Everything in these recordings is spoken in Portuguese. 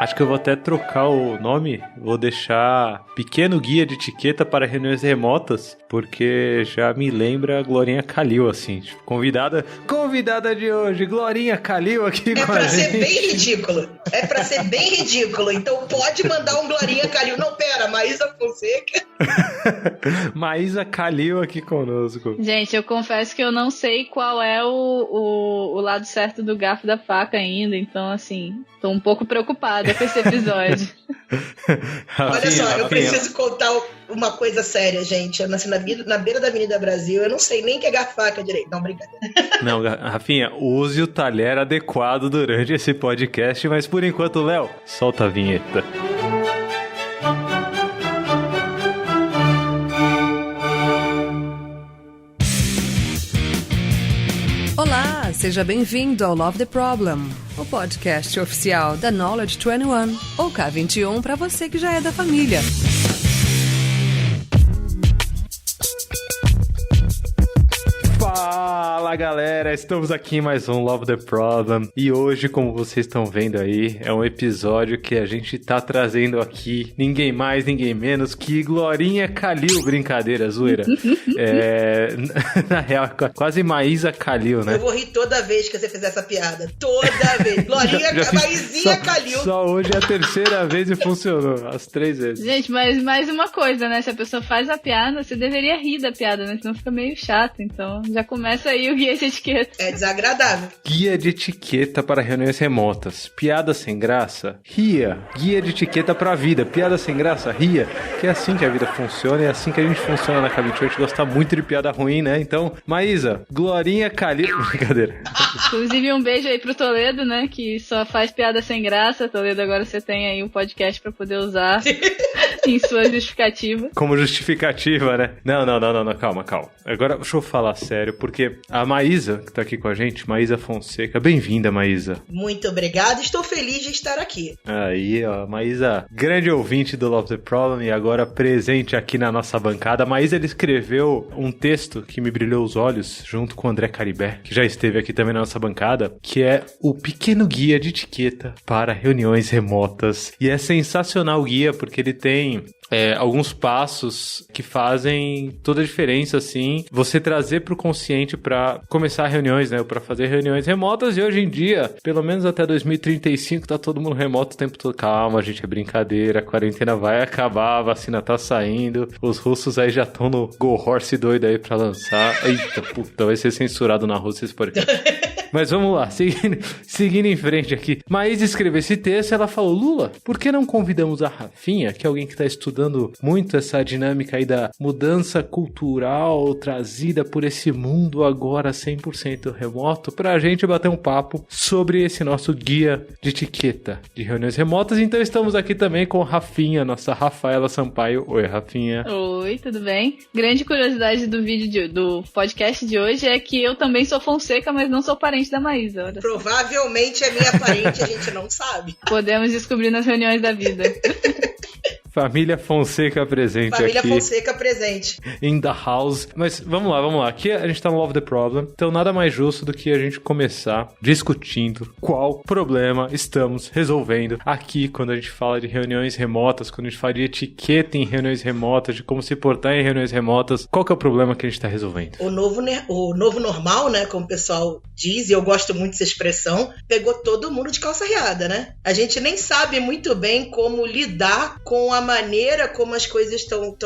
Acho que eu vou até trocar o nome, vou deixar Pequeno Guia de Etiqueta para Reuniões Remotas, porque já me lembra a Glorinha Calil, assim, tipo, convidada de hoje, Glorinha Calil aqui com a gente. É pra ser bem ridículo, então pode mandar um Glorinha Calil. Não, pera, Maísa Fonseca. Maísa Calil aqui conosco. Gente, eu confesso que eu não sei qual é o lado certo do garfo da faca ainda, então, assim, tô um pouco preocupada com esse episódio. Olha só, eu preciso contar uma coisa séria, gente. Eu nasci na beira da Avenida Brasil, eu não sei nem que é garfo faca direito. Não, brincadeira. Não, Rafinha, use o talher adequado durante esse podcast, mas por enquanto, Léo, solta a vinheta. Olá, seja bem-vindo ao Love the Problem, o podcast oficial da Knowledge 21, ou K21 para você que já é da família. Fala galera, estamos aqui em mais um Love the Problem e hoje, como vocês estão vendo aí, é um episódio que a gente tá trazendo aqui ninguém mais, ninguém menos que Glorinha Calil, brincadeira, zoeira. Na real, quase Maísa Calil, né? Eu vou rir toda vez que você fizer essa piada, toda vez. Glorinha, Maisinha Calil. Só hoje é a terceira vez e funcionou, as 3 vezes. Gente, mas mais uma coisa, né? Se a pessoa faz a piada, você deveria rir da piada, né? Senão fica meio chato, então já começa aí o guia de etiqueta. É desagradável. Guia de etiqueta para reuniões remotas. Piada sem graça? Ria. Guia de etiqueta para a vida. Piada sem graça? Ria. Que é assim que a vida funciona e é assim que a gente funciona na K21. A gente gosta muito de piada ruim, né? Então, Maísa, Glorinha Calil... Brincadeira. Inclusive um beijo aí pro Toledo, né? Que só faz piada sem graça. Toledo, agora você tem aí um podcast pra poder usar em sua justificativa. Como justificativa, né? Não, calma. Agora, deixa eu falar sério, porque a Maísa, que tá aqui com a gente, Maísa Fonseca, bem-vinda, Maísa. Muito obrigada, estou feliz de estar aqui. Aí, ó, Maísa, grande ouvinte do Love the Problem e agora presente aqui na nossa bancada. A Maísa, ele escreveu um texto que me brilhou os olhos, junto com o André Caribé, que já esteve aqui também na nossa bancada, que é o Pequeno Guia de Etiqueta para Reuniões Remotas. E é sensacional o guia, porque ele tem... alguns passos que fazem toda a diferença, assim, você trazer pro consciente pra começar reuniões, né, pra fazer reuniões remotas. E hoje em dia, pelo menos até 2035, tá todo mundo remoto o tempo todo. Calma, gente, é brincadeira, a quarentena vai acabar, a vacina tá saindo, os russos aí já estão no Go Horse doido aí pra lançar. Eita, puta, vai ser censurado na Rússia esse podcast. Mas vamos lá, seguindo em frente aqui. Maísa escreveu esse texto e ela falou: Lula, por que não convidamos a Rafinha, que é alguém que está estudando muito essa dinâmica aí da mudança cultural trazida por esse mundo agora 100% remoto, pra gente bater um papo sobre esse nosso guia de etiqueta de reuniões remotas. Então estamos aqui também com a Rafinha, nossa Rafaela Sampaio. Oi, Rafinha. Oi, tudo bem? Grande curiosidade do vídeo do podcast de hoje é que eu também sou Fonseca, mas não sou parente da Maísa. Olha, provavelmente é minha parente, a gente não sabe. Podemos descobrir nas reuniões da vida. Família Fonseca presente aqui. Família Fonseca presente. In the house. Mas vamos lá. Aqui a gente tá no Love the Problem. Então nada mais justo do que a gente começar discutindo qual problema estamos resolvendo aqui quando a gente fala de reuniões remotas, quando a gente fala de etiqueta em reuniões remotas, de como se portar em reuniões remotas. Qual que é o problema que a gente tá resolvendo? O novo normal, né, como o pessoal diz, e eu gosto muito dessa expressão, pegou todo mundo de calça riada, né? A gente nem sabe muito bem como lidar com a maneira como as coisas estão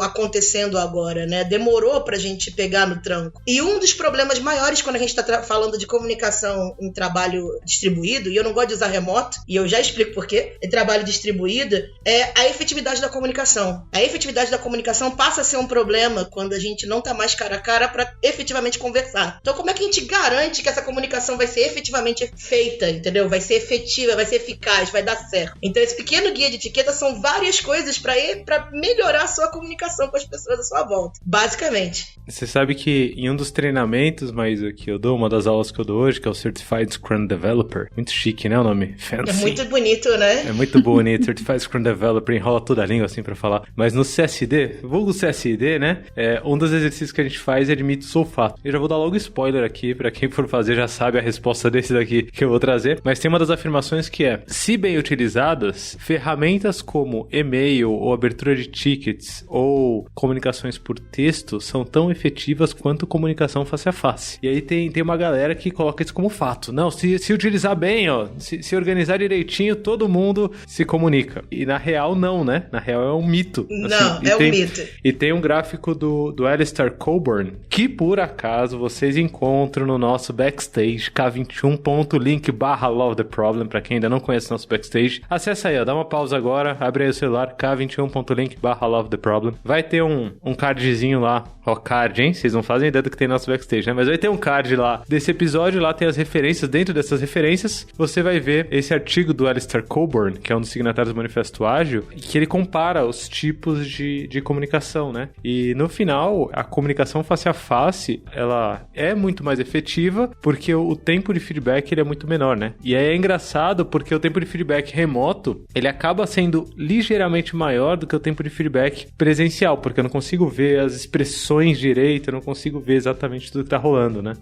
acontecendo agora, né? Demorou pra gente pegar no tranco. E um dos problemas maiores quando a gente tá falando de comunicação em trabalho distribuído, e eu não gosto de usar remoto, e eu já explico por quê, em trabalho distribuído, é a efetividade da comunicação. A efetividade da comunicação passa a ser um problema quando a gente não tá mais cara a cara pra efetivamente conversar. Então, como é que a gente garante que essa comunicação vai ser efetivamente feita, entendeu? Vai ser efetiva, vai ser eficaz, vai dar certo. Então, esse pequeno guia de etiqueta são várias coisas pra melhorar a sua comunicação com as pessoas à sua volta, basicamente. Você sabe que em um dos treinamentos, Maísa, que eu dou, uma das aulas que eu dou hoje, que é o Certified Scrum Developer, muito chique, né, o nome? Fancy. É muito bonito, né? É muito bonito, Certified Scrum Developer, enrola toda a língua assim pra falar. Mas no CSD, vulgo CSD, né, um dos exercícios que a gente faz é de mito sulfato. Eu já vou dar logo spoiler aqui, pra quem for fazer já sabe a resposta desse daqui que eu vou trazer. Mas tem uma das afirmações que é, se bem utilizadas, ferramentas como e-mail ou abertura de tickets ou comunicações por texto são tão efetivas quanto comunicação face a face. E aí tem uma galera que coloca isso como fato. Não, se utilizar bem, ó, se organizar direitinho, todo mundo se comunica. E na real não, né? Na real é um mito. Não, assim, é um mito. E tem um gráfico do Alistair Cockburn, que por acaso vocês encontram no nosso backstage, k21.link/lovetheproblem, pra quem ainda não conhece nosso backstage. Acessa aí, ó, dá uma pausa agora, abre aí o celular, k21.link/lovetheproblem. Vai ter um cardzinho lá, ó, card, hein? Vocês não fazem ideia do que tem no nosso backstage, né? Mas vai ter um card lá desse episódio, lá tem as referências. Dentro dessas referências, você vai ver esse artigo do Alistair Cockburn, que é um dos signatários do Manifesto Ágil, que ele compara os tipos de comunicação, né? E no final, a comunicação face a face, ela é muito mais efetiva, porque o tempo de feedback ele é muito menor, né? E é engraçado porque o tempo de feedback remoto, ele acaba sendo ligeiramente maior do que o tempo de feedback presencial, porque eu não consigo ver as expressões direito, eu não consigo ver exatamente tudo que tá rolando, né?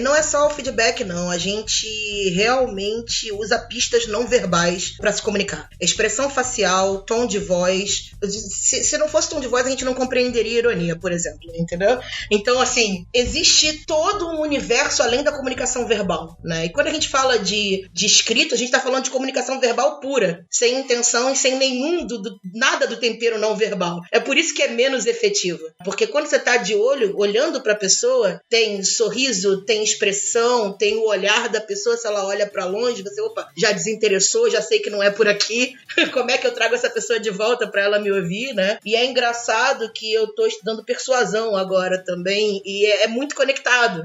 Não é só o feedback, não. A gente realmente usa pistas não verbais pra se comunicar. Expressão facial, tom de voz. Se não fosse tom de voz, a gente não compreenderia ironia, por exemplo, entendeu? Então, assim, existe todo um universo além da comunicação verbal, né? E quando a gente fala de escrito, a gente tá falando de comunicação verbal pura, sem intenção e sem nada do tempero não verbal. É por isso que é menos efetivo. Porque quando você tá de olho, olhando pra pessoa, tem sorriso, tem expressão, tem o olhar da pessoa, se ela olha pra longe, você, opa, já desinteressou, já sei que não é por aqui, como é que eu trago essa pessoa de volta pra ela me ouvir, né? E é engraçado que eu tô estudando persuasão agora também, e é muito conectado,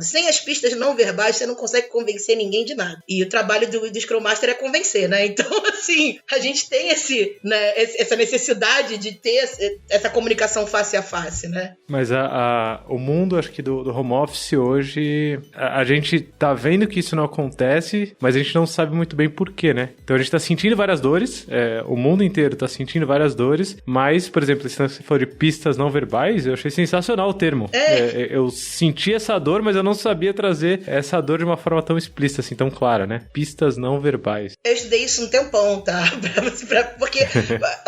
Sem as pistas não verbais, você não consegue convencer ninguém de nada. E o trabalho do Scrum Master é convencer, né? Então, assim, a gente tem essa necessidade de ter essa comunicação face a face, né? Mas o mundo, acho que do home office hoje, a gente tá vendo que isso não acontece, mas a gente não sabe muito bem por quê, né? Então a gente tá sentindo várias dores, o mundo inteiro tá sentindo várias dores, mas, por exemplo, se você for de pistas não verbais, eu achei sensacional o termo. Eu senti essa dor, mas eu não sabia trazer essa dor de uma forma tão explícita, assim, tão clara, né? Pistas não verbais. Eu estudei isso um tempão, tá? Porque,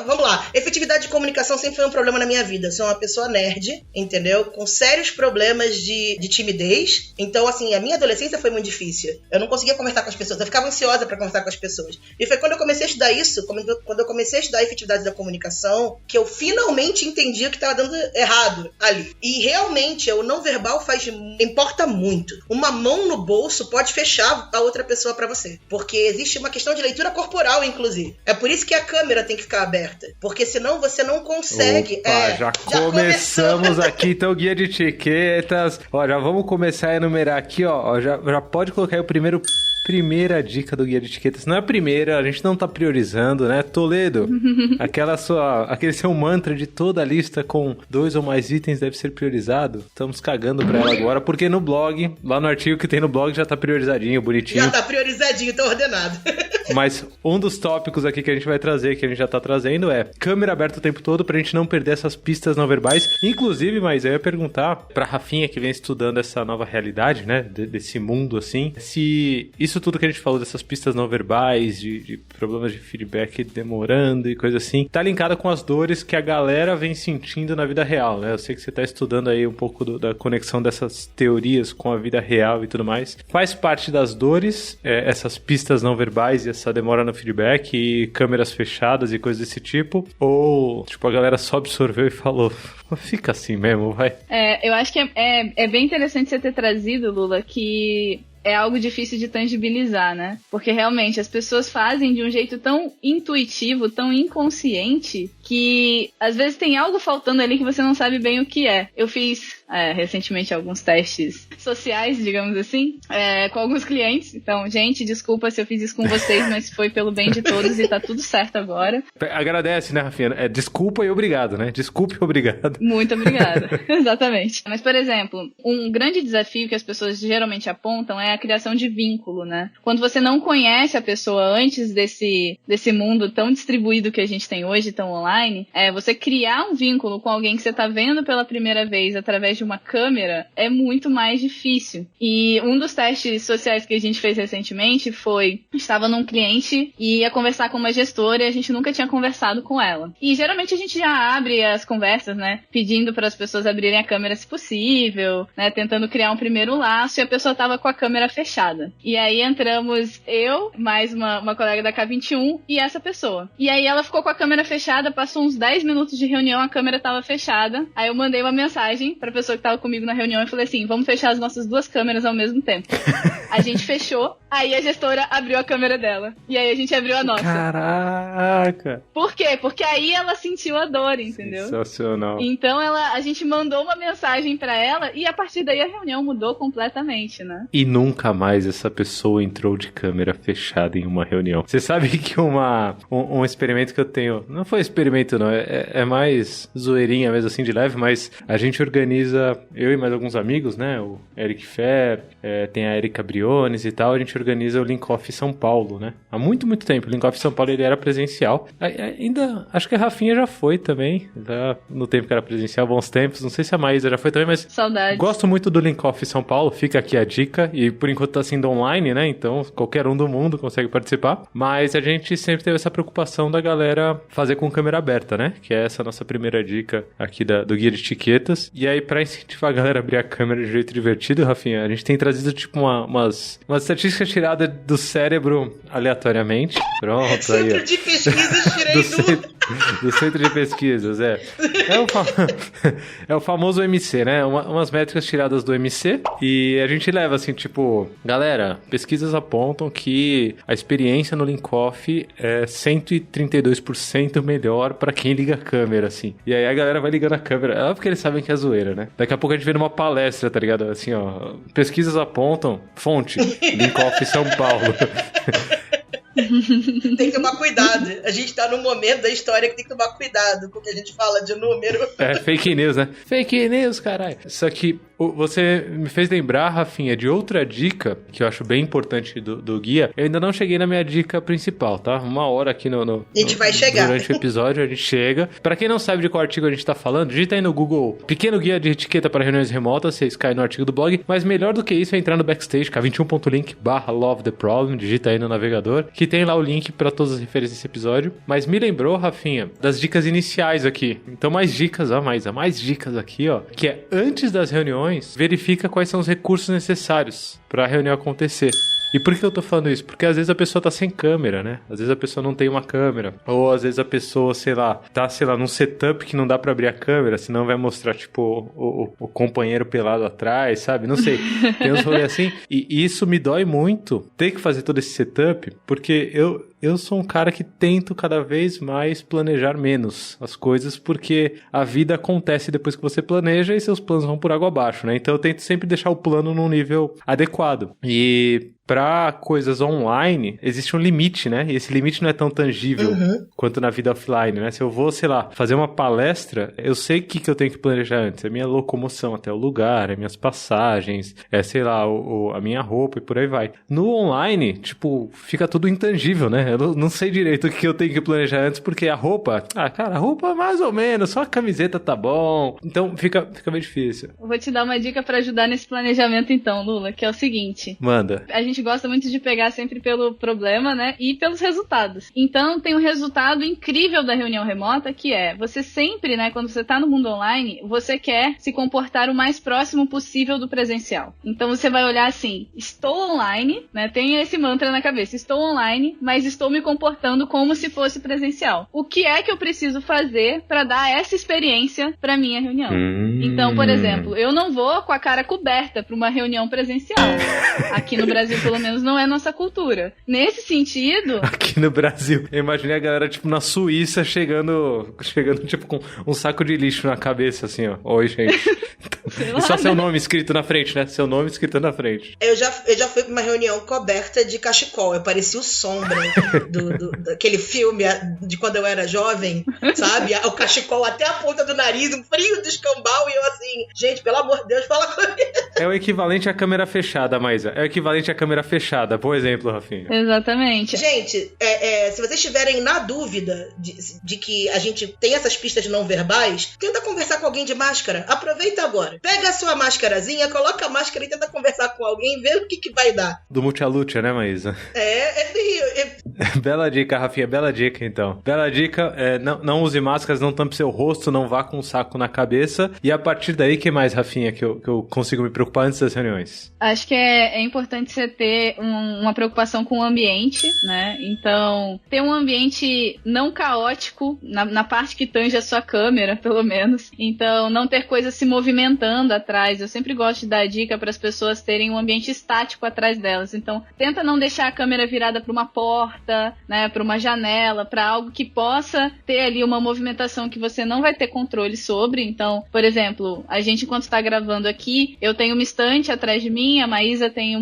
vamos lá, efetividade de comunicação sempre foi um problema na minha vida. Eu sou uma pessoa nerd, entendeu? Com sérios problemas de timidez. Então, assim, a minha adolescência foi muito difícil. Eu não conseguia conversar com as pessoas. Eu ficava ansiosa pra conversar com as pessoas. E foi quando eu comecei a estudar isso, quando eu comecei a estudar a efetividade da comunicação, que eu finalmente entendi o que estava dando errado ali. E realmente, o não verbal importa muito. Uma mão no bolso pode fechar a outra pessoa pra você. Porque existe uma questão de leitura corporal, inclusive. É por isso que a câmera tem que ficar aberta. Porque senão você não consegue. Opa, já começamos aqui, então, guia de etiquetas. Ó, já vamos começar a enumerar aqui, ó. Já pode colocar aí primeira dica do guia de etiquetas. Não é a primeira, a gente não tá priorizando, né? Toledo, aquele seu mantra de toda a lista com 2 ou mais itens deve ser priorizado. Estamos cagando pra ela agora, porque no blog, lá no artigo que tem no blog, já tá priorizadinho, bonitinho. Já tá priorizadinho, tá ordenado. Mas um dos tópicos aqui que a gente vai trazer, que a gente já tá trazendo, é câmera aberta o tempo todo pra gente não perder essas pistas não verbais. Inclusive, mas eu ia perguntar pra Rafinha, que vem estudando essa nova realidade, né? Desse mundo, assim, se isso tudo que a gente falou dessas pistas não verbais, de problemas de feedback demorando e coisa assim, tá linkada com as dores que a galera vem sentindo na vida real, né? Eu sei que você tá estudando aí um pouco da conexão dessas teorias com a vida real e tudo mais. Faz parte das dores, essas pistas não verbais e essa demora no feedback e câmeras fechadas e coisas desse tipo? Ou, tipo, a galera só absorveu e falou, fica assim mesmo, vai? Eu acho que é bem interessante você ter trazido, Lula, que é algo difícil de tangibilizar, né? Porque realmente as pessoas fazem de um jeito tão intuitivo, tão inconsciente, que às vezes tem algo faltando ali que você não sabe bem o que é. Eu fiz recentemente alguns testes sociais, digamos assim, com alguns clientes. Então, gente, desculpa se eu fiz isso com vocês, mas foi pelo bem de todos e tá tudo certo agora. Agradece, né, Rafinha? Desculpa e obrigado, né? Desculpe e obrigado. Muito obrigada. Exatamente. Mas, por exemplo, um grande desafio que as pessoas geralmente apontam é a criação de vínculo, né? Quando você não conhece a pessoa antes desse mundo tão distribuído que a gente tem hoje, tão online, você criar um vínculo com alguém que você tá vendo pela primeira vez através de uma câmera é muito mais difícil. E um dos testes sociais que a gente fez recentemente foi, estava num cliente e ia conversar com uma gestora e a gente nunca tinha conversado com ela. E geralmente a gente já abre as conversas, né, pedindo para as pessoas abrirem a câmera se possível, né, tentando criar um primeiro laço, e a pessoa tava com a câmera fechada. E aí entramos eu, mais uma colega da K21 e essa pessoa. E aí ela ficou com a câmera fechada, passou uns 10 minutos de reunião, a câmera tava fechada. Aí eu mandei uma mensagem pra pessoa que tava comigo na reunião e falei assim, vamos fechar as nossas duas câmeras ao mesmo tempo. A gente fechou, aí a gestora abriu a câmera dela. E aí a gente abriu a nossa. Caraca! Por quê? Porque aí ela sentiu a dor, entendeu? Sensacional. Então a gente mandou uma mensagem pra ela e a partir daí a reunião mudou completamente, né? E nunca mais essa pessoa entrou de câmera fechada em uma reunião. Você sabe que um experimento que eu tenho, não foi experimento não, é mais zoeirinha mesmo assim de leve, mas a gente organiza, eu e mais alguns amigos, né, o Eric Fer, tem a Erika Briones e tal, a gente organiza o Link Off São Paulo, né? Há muito, muito tempo. O Link Off São Paulo ele era presencial. Ainda, acho que a Rafinha já foi também, já no tempo que era presencial, bons tempos. Não sei se a Maísa já foi também, mas saudades. Gosto muito do Link Off São Paulo, fica aqui a dica. E por enquanto tá sendo online, né? Então qualquer um do mundo consegue participar. Mas a gente sempre teve essa preocupação da galera fazer com câmera aberta, né? Que é essa nossa primeira dica aqui do Guia de Etiquetas. E aí, pra incentivar a galera a abrir a câmera de jeito divertido, Rafinha, a gente tem trazido tipo umas estatísticas tiradas do cérebro aleatoriamente. Pronto, Centro aí, de pesquisas tirei do Centro de Pesquisas, é o famoso MC, né? Umas métricas tiradas do MC e a gente leva assim, tipo, galera, pesquisas apontam que a experiência no Link Off é 132% melhor pra quem liga a câmera, assim. E aí a galera vai ligando a câmera, é porque eles sabem que é zoeira, né? Daqui a pouco a gente vê numa palestra, tá ligado? Assim, ó, pesquisas apontam, fonte, Link Off São Paulo. Tem que tomar cuidado. A gente tá num momento da história que tem que tomar cuidado com o que a gente fala de número. Fake news, né? Fake news, caralho. Só que você me fez lembrar, Rafinha, de outra dica que eu acho bem importante do guia. Eu ainda não cheguei na minha dica principal, tá? Uma hora aqui a gente vai chegar. Durante o episódio a gente chega. Pra quem não sabe de qual artigo a gente tá falando, digita aí no Google Pequeno Guia de Etiqueta para Reuniões Remotas, vocês caem no artigo do blog. Mas melhor do que isso é entrar no Backstage, k21.link/Love the Problem, digita aí no navegador, que tem lá o link pra todas as referências desse episódio. Mas me lembrou, Rafinha, das dicas iniciais aqui. Então mais dicas aqui, ó. Que é antes das reuniões, verifica quais são os recursos necessários para a reunião acontecer. E por que eu tô falando isso? Porque às vezes a pessoa tá sem câmera, né? Às vezes a pessoa não tem uma câmera. Ou às vezes a pessoa, tá, num setup que não dá pra abrir a câmera, senão vai mostrar, tipo, o companheiro pelado atrás, sabe? Não sei. Tem uns rolês assim. E isso me dói muito, ter que fazer todo esse setup, porque eu sou um cara que tento cada vez mais planejar menos as coisas, porque a vida acontece depois que você planeja e seus planos vão por água abaixo, né? Então eu tento sempre deixar o plano num nível adequado. E para coisas online, existe um limite, né? E esse limite não é tão tangível quanto na vida offline, né? Se eu vou, sei lá, fazer uma palestra, eu sei o que eu tenho que planejar antes. É minha locomoção até o lugar, é minhas passagens, sei lá, a minha roupa e por aí vai. No online, tipo, fica tudo intangível, né? Eu não sei direito o que eu tenho que planejar antes, porque a roupa... a roupa mais ou menos, só a camiseta tá bom. Então, fica bem difícil. Eu vou te dar uma dica pra ajudar nesse planejamento então, Lula, que é o seguinte. Manda. A gente gosta muito de pegar sempre pelo problema, né? E pelos resultados. Então, tem um resultado incrível da reunião remota, que é, você sempre, né, quando você tá no mundo online, você quer se comportar o mais próximo possível do presencial. Então, você vai olhar assim, estou online, né? Tem esse mantra na cabeça, estou online, mas estou estou me comportando como se fosse presencial. O que é que eu preciso fazer para dar essa experiência para minha reunião? Então, por exemplo, eu não vou com a cara coberta para uma reunião presencial. Aqui no Brasil, pelo menos, não é nossa cultura. Nesse sentido... Aqui no Brasil, eu imaginei a galera, tipo, na Suíça, chegando tipo, com um saco de lixo na cabeça, assim, ó. Oi, gente. E só seu nome escrito na frente, né? Seu nome escrito na frente. Eu já fui pra uma reunião coberta de cachecol. Eu parecia o Sombra daquele filme de quando eu era jovem, sabe? O cachecol até a ponta do nariz, um frio do escambau, e eu assim, gente, pelo amor de Deus, fala comigo. É o equivalente à câmera fechada, Maísa. É o equivalente à câmera fechada. Bom exemplo, Rafinha. Exatamente. Gente, se vocês estiverem na dúvida de que a gente tem essas pistas não verbais, tenta conversar com alguém de máscara. Aproveita agora. Pega a sua máscarazinha, coloca a máscara e tenta conversar com alguém, vê o que vai dar. Do Multialúcia, né, Maísa? Bela dica, Rafinha. Bela dica, então. Bela dica, não use máscaras, não tampe seu rosto, não vá com um saco na cabeça. E a partir daí, que mais, Rafinha, que eu consigo me preocupar antes das reuniões? Acho que é importante você ter uma preocupação com o ambiente, né? Então, ter um ambiente não caótico, na parte que tange a sua câmera, pelo menos. Então, não ter coisas se movimentando atrás. Eu sempre gosto de dar dica para as pessoas terem um ambiente estático atrás delas. Então, tenta não deixar a câmera virada para uma porta, né? Para uma janela, para algo que possa ter ali uma movimentação que você não vai ter controle sobre. Então, por exemplo, a gente, enquanto está gravando aqui, eu tenho uma estante atrás de mim, a Maísa tem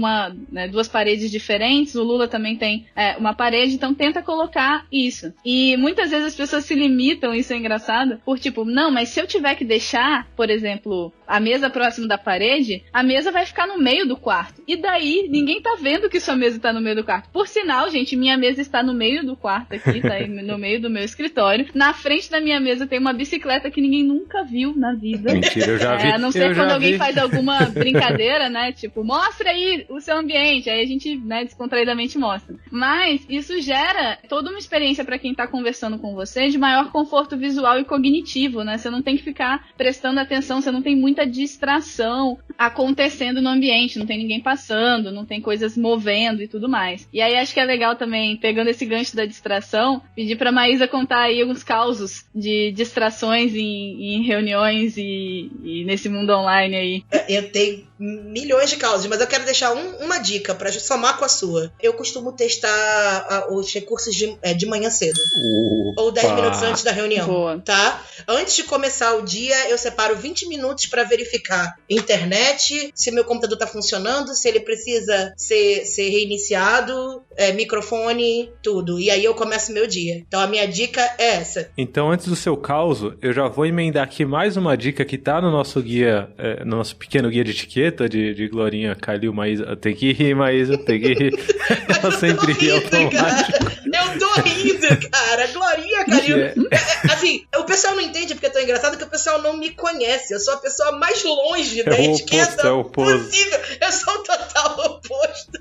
duas paredes diferentes, o Lula também tem uma parede, então tenta colocar isso. E muitas vezes as pessoas se limitam, isso é engraçado, por tipo, não, mas se eu tiver que deixar, por exemplo, a mesa próximo da parede, a mesa vai ficar no meio do quarto. E daí, ninguém tá vendo que sua mesa tá no meio do quarto. Por sinal, gente, minha mesa está no meio do quarto aqui, tá aí no meio do meu escritório. Na frente da minha mesa tem uma bicicleta que ninguém nunca viu na vida. Mentira, eu já vi. A não ser quando alguém faz alguma brincadeira, né? Tipo, mostra aí o seu ambiente. Aí a gente, né, descontraidamente mostra. Mas isso gera toda uma experiência para quem tá conversando com você de maior conforto visual e cognitivo, né? Você não tem que ficar prestando atenção, você não tem muita distração acontecendo no ambiente, não tem ninguém passando, não tem coisas movendo e tudo mais. E aí acho que é legal também, pegando esse gancho da distração, pedir pra Maísa contar aí alguns causos de distrações em reuniões e nesse mundo online aí. Eu tenho milhões de causas, mas eu quero deixar uma dica pra somar com a sua. Eu costumo testar os recursos de manhã cedo. Ou 10 minutos antes da reunião. Boa. Tá? Antes de começar o dia, eu separo 20 minutos pra verificar internet, se meu computador tá funcionando, se ele precisa ser reiniciado, microfone, tudo. E aí eu começo meu dia. Então a minha dica é essa. Então, antes do seu caos, eu já vou emendar aqui mais uma dica que tá no nosso guia, no nosso pequeno guia de etiqueta de Glorinha, Calil, Maísa. Tem que rir, Maísa, tem que rir. Ela sempre ri automático. Eu tô rindo, cara. Glorinha, Calil. Assim, o pessoal não entende porque eu tô engraçado, que o pessoal não me conhece. Eu sou a pessoa mais longe da etiqueta possível. Eu sou o total oposto.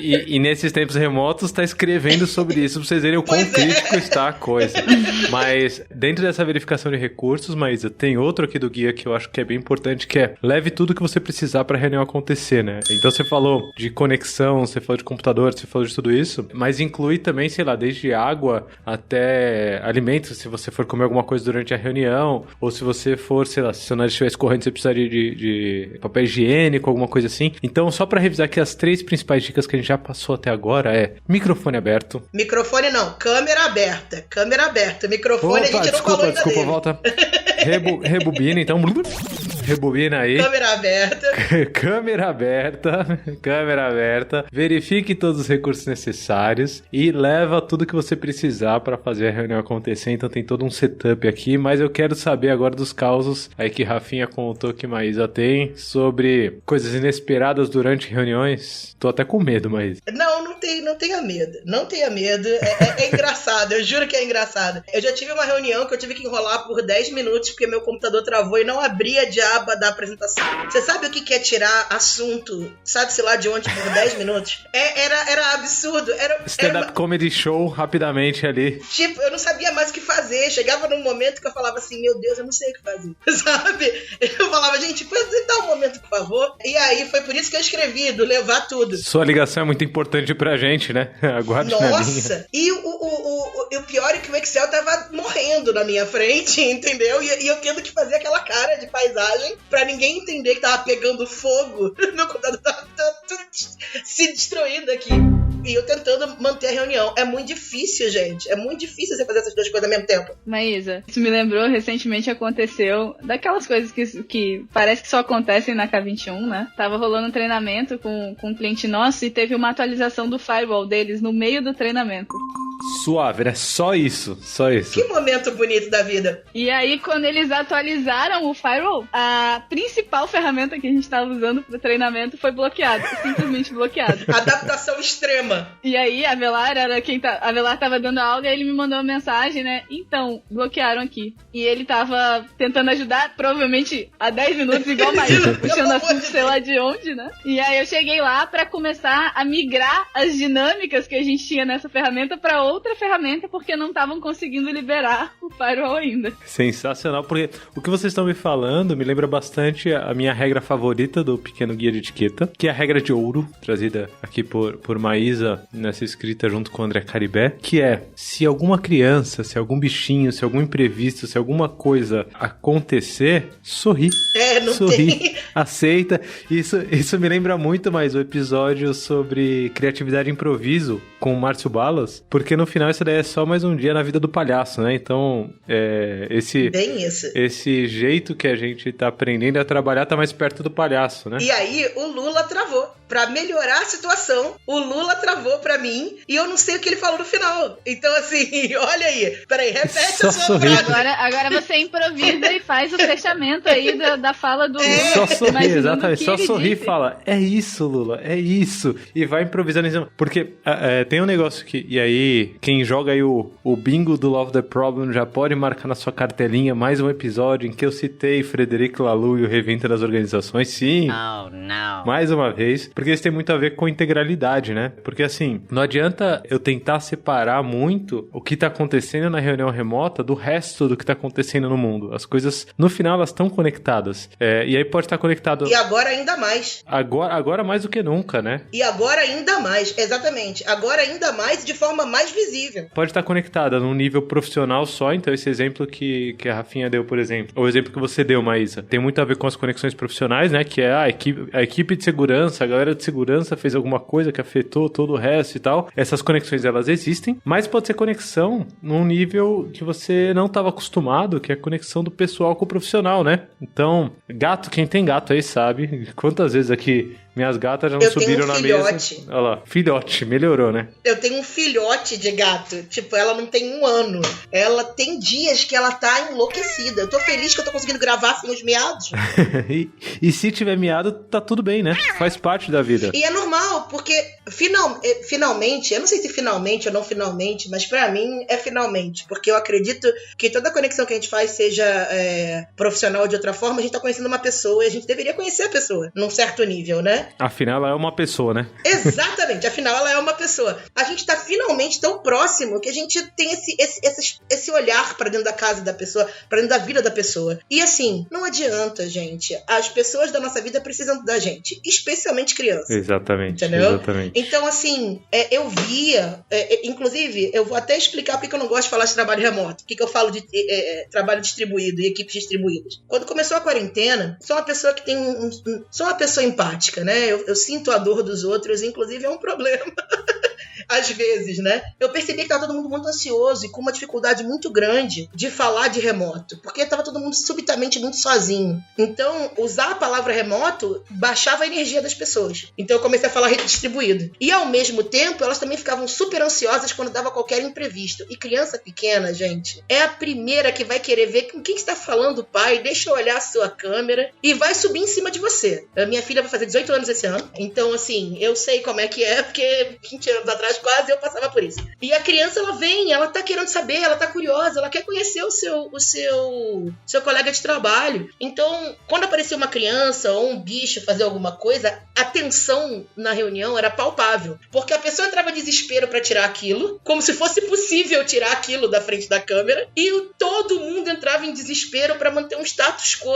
E nesses tempos remotos tá escrevendo sobre isso pra vocês verem o quão crítico está a coisa. Mas dentro dessa verificação de recursos, Maísa, tem outro aqui do guia que eu acho que é bem importante, que é leve tudo que você precisar pra reunião acontecer, né? Então você falou de conexão, você falou de computador, você falou de tudo isso, mas inclui também, sei lá, desde água até alimentos, se você for comer alguma coisa durante a reunião, ou se você for, sei lá, se seu nariz estiver escorrendo, você precisaria de papel higiênico, alguma coisa assim. Então, só pra revisar aqui as 3 principais dicas que a gente já passou até agora é microfone aberto. Microfone não, câmera aberta. Câmera aberta. Microfone a gente não falou ainda dele. Volta. Rebobina, então. Rebobina aí. Câmera aberta. Câmera aberta. Verifique todos os recursos necessários e leva tudo que você precisar para fazer a reunião acontecer. Então tem todo um setup aqui, mas eu quero saber agora dos causos aí que Rafinha contou que Maísa tem sobre coisas inesperadas durante reuniões. Tô até com medo, Maísa. Não tenha medo. Não tenha medo. É engraçado, eu juro que é engraçado. Eu já tive uma reunião que eu tive que enrolar por 10 minutos porque meu computador travou e não abria a aba da apresentação. Você sabe o que é tirar assunto, sabe-se lá de onde, por 10 minutos? Era absurdo. Stand-up comedy show, rapidamente ali. Tipo, eu não sabia mais o que fazer. Chegava num momento que eu falava assim, meu Deus, eu não sei o que fazer. Sabe? Eu falava, gente, dá um momento, por favor. E aí, foi por isso que eu escrevi, do levar tudo. Sua ligação é muito importante pra pra gente, né? Aguarde na linha. Nossa! E o pior é que o Excel tava morrendo na minha frente, entendeu? E eu tendo que fazer aquela cara de paisagem pra ninguém entender que tava pegando fogo. Meu computador tava tudo se destruindo aqui. E eu tentando manter a reunião. É muito difícil, gente. É muito difícil você fazer essas duas coisas ao mesmo tempo. Maísa, isso me lembrou, recentemente aconteceu daquelas coisas que parece que só acontecem na K21, né? Tava rolando um treinamento com um cliente nosso e teve uma atualização do firewall deles no meio do treinamento. Suave, né? Só isso. Que momento bonito da vida. E aí, quando eles atualizaram o firewall, a principal ferramenta que a gente tava usando pro treinamento foi bloqueada. Simplesmente bloqueada. Adaptação extrema. E aí, a Velar a Velar tava dando aula e ele me mandou uma mensagem, né? Então, bloquearam aqui. E ele tava tentando ajudar, provavelmente há 10 minutos, igual mais, puxando assunto, sei lá de onde, né? E aí eu cheguei lá pra começar a migrar as dinâmicas que a gente tinha nessa ferramenta pra outra ferramenta, porque não estavam conseguindo liberar o firewall ainda. Sensacional, porque o que vocês estão me falando me lembra bastante a minha regra favorita do Pequeno Guia de Etiqueta, que é a regra de ouro, trazida aqui por Maísa, nessa escrita junto com o André Caribé, que é, se alguma criança, se algum bichinho, se algum imprevisto, se alguma coisa acontecer, sorri. Não sorri, tem. aceita. Isso me lembra muito mais o episódio sobre criatividade e improviso com o Márcio Balas, porque no final isso daí é só mais um dia na vida do palhaço, né? Então, esse jeito que a gente tá aprendendo a trabalhar tá mais perto do palhaço, né? E aí, o Lula travou. Pra melhorar a situação, o Lula travou pra mim e eu não sei o que ele falou no final. Então, assim, olha aí. Peraí, repete a sua frase. Agora você improvisa e faz o fechamento aí da fala do Lula. Só sorrir, exatamente. Só sorrir e fala, é isso, Lula, é isso. E vai improvisando em cima. Porque tem um negócio que... E aí, quem joga aí o bingo do Love the Problem já pode marcar na sua cartelinha mais um episódio em que eu citei Frederic Laloux e o Reventa das Organizações. Sim. Oh, não. Mais uma vez. Porque isso tem muito a ver com integralidade, né? Porque assim, não adianta eu tentar separar muito o que tá acontecendo na reunião remota do resto do que tá acontecendo no mundo. As coisas, no final, elas estão conectadas. E aí pode estar conectado... E agora ainda mais. Agora mais do que nunca, né? E agora ainda mais, exatamente. Agora ainda mais de forma mais visível. Pode estar conectada num nível profissional só, então esse exemplo que a Rafinha deu, por exemplo, ou o exemplo que você deu, Maísa, tem muito a ver com as conexões profissionais, né? Que é a equipe de segurança, a galera de segurança fez alguma coisa que afetou todo o resto e tal. Essas conexões, elas existem, mas pode ser conexão num nível que você não estava acostumado, que é a conexão do pessoal com o profissional, né? Então, gato, quem tem gato aí sabe quantas vezes aqui minhas gatas já não subiram na mesa. Olha lá, filhote, melhorou, né? Eu tenho um filhote de gato. Tipo, ela não tem 1 ano. Ela tem dias que ela tá enlouquecida. Eu tô feliz que eu tô conseguindo gravar sem os miados. e se tiver miado, tá tudo bem, né? Faz parte da vida. E é normal, porque finalmente, eu não sei se finalmente ou não finalmente, mas pra mim é finalmente. Porque eu acredito que toda conexão que a gente faz, seja profissional ou de outra forma, a gente tá conhecendo uma pessoa e a gente deveria conhecer a pessoa num certo nível, né? Afinal, ela é uma pessoa, né? Exatamente, afinal ela é uma pessoa. A gente tá finalmente tão próximo que a gente tem esse olhar pra dentro da casa da pessoa, pra dentro da vida da pessoa. E assim, não adianta, gente. As pessoas da nossa vida precisam da gente, especialmente crianças. Exatamente. Entendeu? Exatamente. Então, assim, eu via, inclusive, eu vou até explicar porque eu não gosto de falar de trabalho remoto, porque eu falo de trabalho distribuído e equipes distribuídas. Quando começou a quarentena, sou uma pessoa que tem sou uma pessoa empática, né? Eu sinto a dor dos outros, inclusive é um problema. Às vezes, né? Eu percebi que estava todo mundo muito ansioso e com uma dificuldade muito grande de falar de remoto, porque estava todo mundo subitamente muito sozinho. Então, usar a palavra remoto baixava a energia das pessoas. Então, eu comecei a falar rede distribuída. E, ao mesmo tempo, elas também ficavam super ansiosas quando dava qualquer imprevisto. E criança pequena, gente, é a primeira que vai querer ver com quem está falando, pai, deixa eu olhar a sua câmera e vai subir em cima de você. A minha filha vai fazer 18 anos esse ano. Então, assim, eu sei como é que é, porque 20 anos atrás quase eu passava por isso. E a criança, ela vem, ela tá querendo saber, ela tá curiosa, ela quer conhecer o seu colega de trabalho. Então, quando aparecia uma criança ou um bicho fazer alguma coisa, a tensão na reunião era palpável. Porque a pessoa entrava em desespero pra tirar aquilo, como se fosse possível tirar aquilo da frente da câmera, e todo mundo entrava em desespero pra manter um status quo,